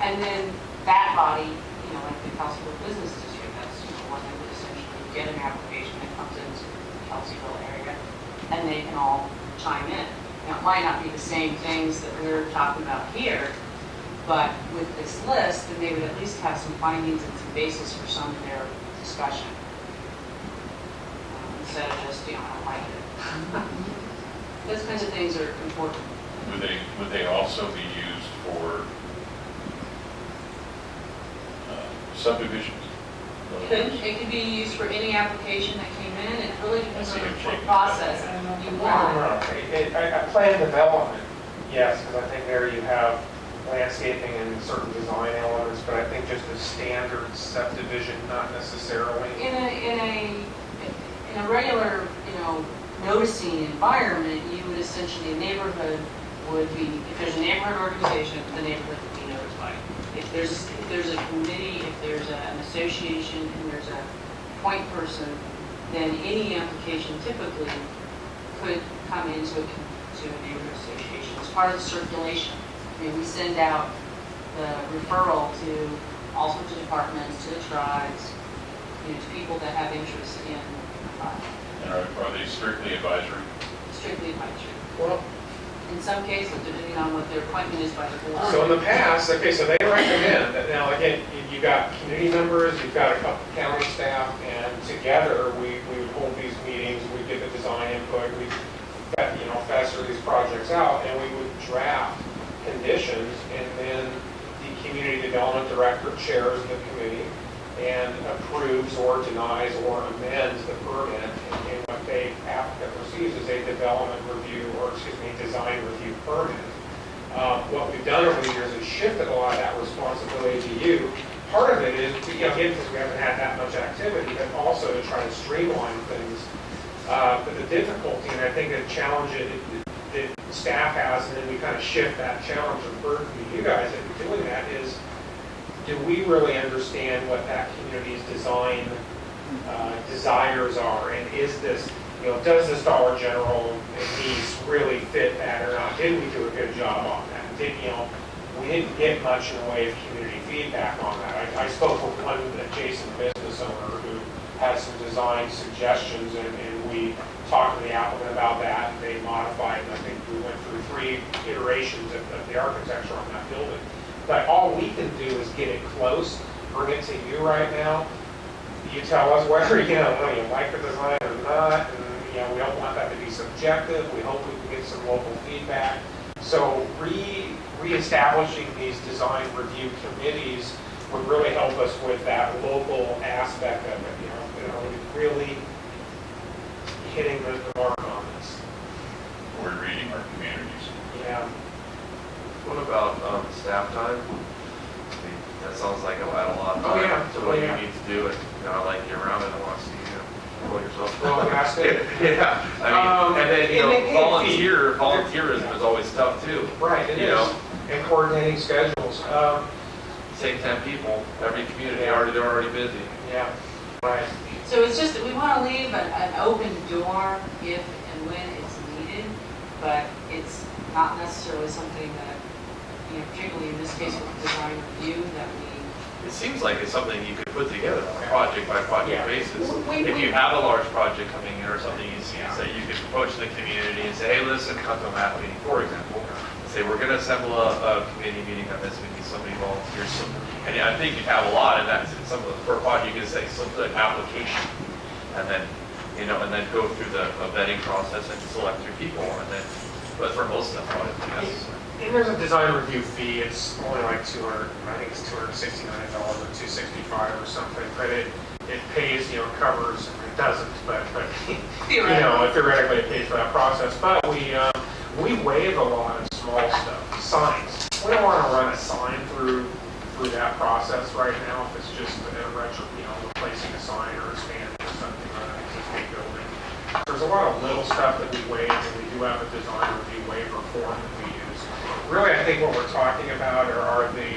And then that body, like the Kelseyville Business District, that's one that would essentially get an application that comes into the Kelseyville area, and they can all chime in. Now, it might not be the same things that we're talking about here, but with this list, then they would at least have some findings and some basis for some of their discussion. Instead of just, I don't like it. Those kinds of things are important. Would they also be used for subdivisions? It could be used for any application that came in. It really depends on I see what you're shaking process you want. A plan development, yes, because I think there you have landscaping and certain design elements, but I think just a standard subdivision, not necessarily. In a regular, noticing environment, you would essentially, a neighborhood would be, if there's a neighborhood organization, the neighborhood would be notified. If there's a committee, if there's an association, and there's a point person, then any application typically could come into a neighborhood association. It's part of the circulation. We send out the referral to all sorts of departments, to the tribes, to people that have interest in And are they strictly advisory? strictly advisory. Well, In some cases, depending on what their appointment is by the board. so in the past, okay, so they recommend that now again, you you've got community members, you've got a couple county staff, and together we would hold these meetings, we'd get the design input, we'd fester these projects out, and we would draft conditions, and then the community development director chairs the committee and approves or denies or amends the permit, and what the applicant receives is a development review, or design review permit. What we've done over the years is shifted a lot of that responsibility to you. Part of it is, again, because we haven't had that much activity, but also to try to streamline things. But the difficulty, and I think the challenge that staff has, and then we kind of shift that challenge and burden to you guys that you're doing that, is do we really understand what that community's design desires are? And is this, does this Dollar General and Nice really fit that or not? Did we do a good job on that? We didn't get much in the way of community feedback on that. I spoke with one adjacent business owner who had some design suggestions, and we talked to the applicant about that, and they modified, and I think we went through 3 iterations of the architecture on that building. But all we can do is get it close, bring it to you right now. You tell us whether you like the design or not, and we don't want that to be subjective. We hope we can get some local feedback. So reestablishing these design review committees would really help us with that local aspect of it. Really hitting the mark on this. We're reading our communities. Yeah. What about staff time? I mean, that sounds like it'll add a lot of Oh, time yeah. to what Oh, yeah. you need to do, and I like you around, and I want to see you pull yourself. Well, that's it. Yeah, I mean, and then, and they pay a fee. volunteerism is always tough too. Right, it You is. know. And coordinating schedules. Take 10 people, every community, they're already busy. Yeah, right. So it's just that we want to leave an open door if and when it's needed, but it's not necessarily something that, particularly in this case with design review, that we. It seems like it's something you could put together on a project-by-project Yeah. basis. If you have a large project coming in or something, you say you could approach the community and say, hey, listen, come to a map meeting, for example. Say, we're going to assemble a committee meeting on this, we need somebody volunteers. And I think you'd have a lot, and that's some of the, for a project, you can say something like application, and then, and then go through the vetting process and select your people, and then, but for most of them, probably necessary. And there's a design review fee. It's only like $269 or $265 or something, but it pays, covers, it doesn't, but theoretically it pays for that process. But we waive a lot of small stuff, signs. We don't want to run a sign through that process right now if it's just replacing a sign or expanding or something on an existing building. There's a lot of little stuff that we waive, and we do have a design review waiver form that we use. Really, I think what we're talking about are the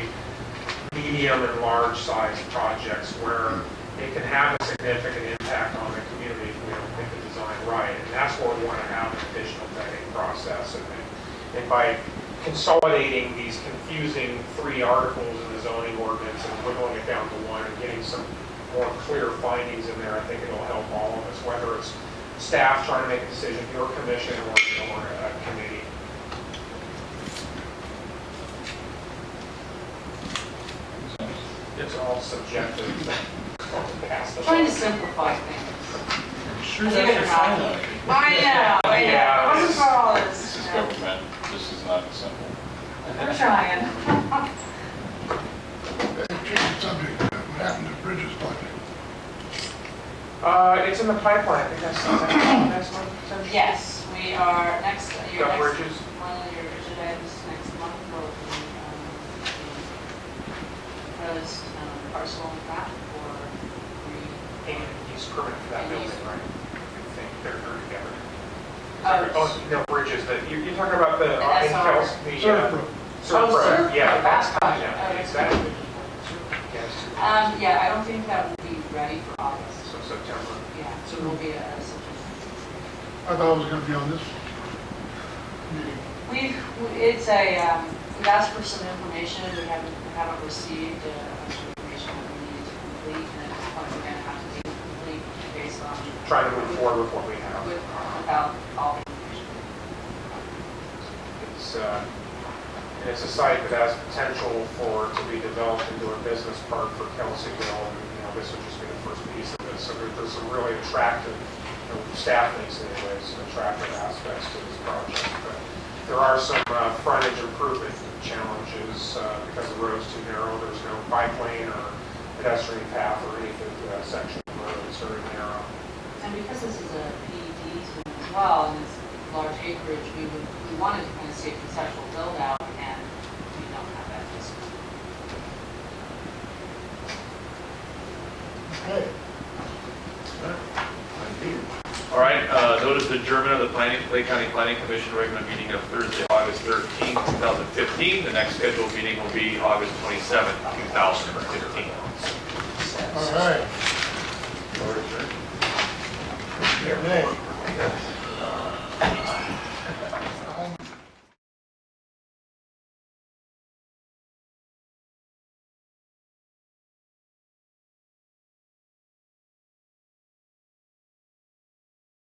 medium and large size projects where it can have a significant impact on the community if we don't get the design right. And that's where we want to have an additional vetting process. And by consolidating these confusing 3 articles in the zoning ordinance and whittling it down to 1 and getting some more clear findings in there, I think it'll help all of us, whether it's staff trying to make a decision, your commission, or a committee. It's all subjective. Trying to simplify things. Sure, Believe it or not. I know. I'm for all this. This is government, this is not simple. We're trying. Change the subject, what happened to Bridges project? It's in the pipeline. I think that's next month. potentially. Yes, we are your Got next, bridges? one of your items next month will be proposed parcel map for And use permit for that And building, use- right? I think they're together. Oh, No, bridges, you're talking about the, SR. Servpro. Servpro, yeah, Servpro. that's, Oh, yeah, that's exactly. Yes, yeah, I don't think that will be ready for August. so September. Yeah, so it will be a I thought it was gonna be on this meeting. we've asked for some information, we haven't received a bunch of information that we needed to complete, and at this point, we're gonna have to be complete based on, Trying to move forward with what we have. without all the information. It's, And it's a site that has potential to be developed into a business park for Kelseyville, and, this would just be the first piece of it. So there's some really attractive, staff thinks anyways, attractive aspects to this project. But there are some frontage improvement challenges because the road's too narrow. There's no bike lane or pedestrian path or anything to that section of the road. It's very narrow. And because this is a PED zone as well, and it's large acreage, we wanted to kind of see a conceptual build out, and we don't have that this year. Okay. All right, notice the adjournment of the Lake County Planning Commission regular meeting of Thursday, August 13, 2015. The next scheduled meeting will be August 27, 2015.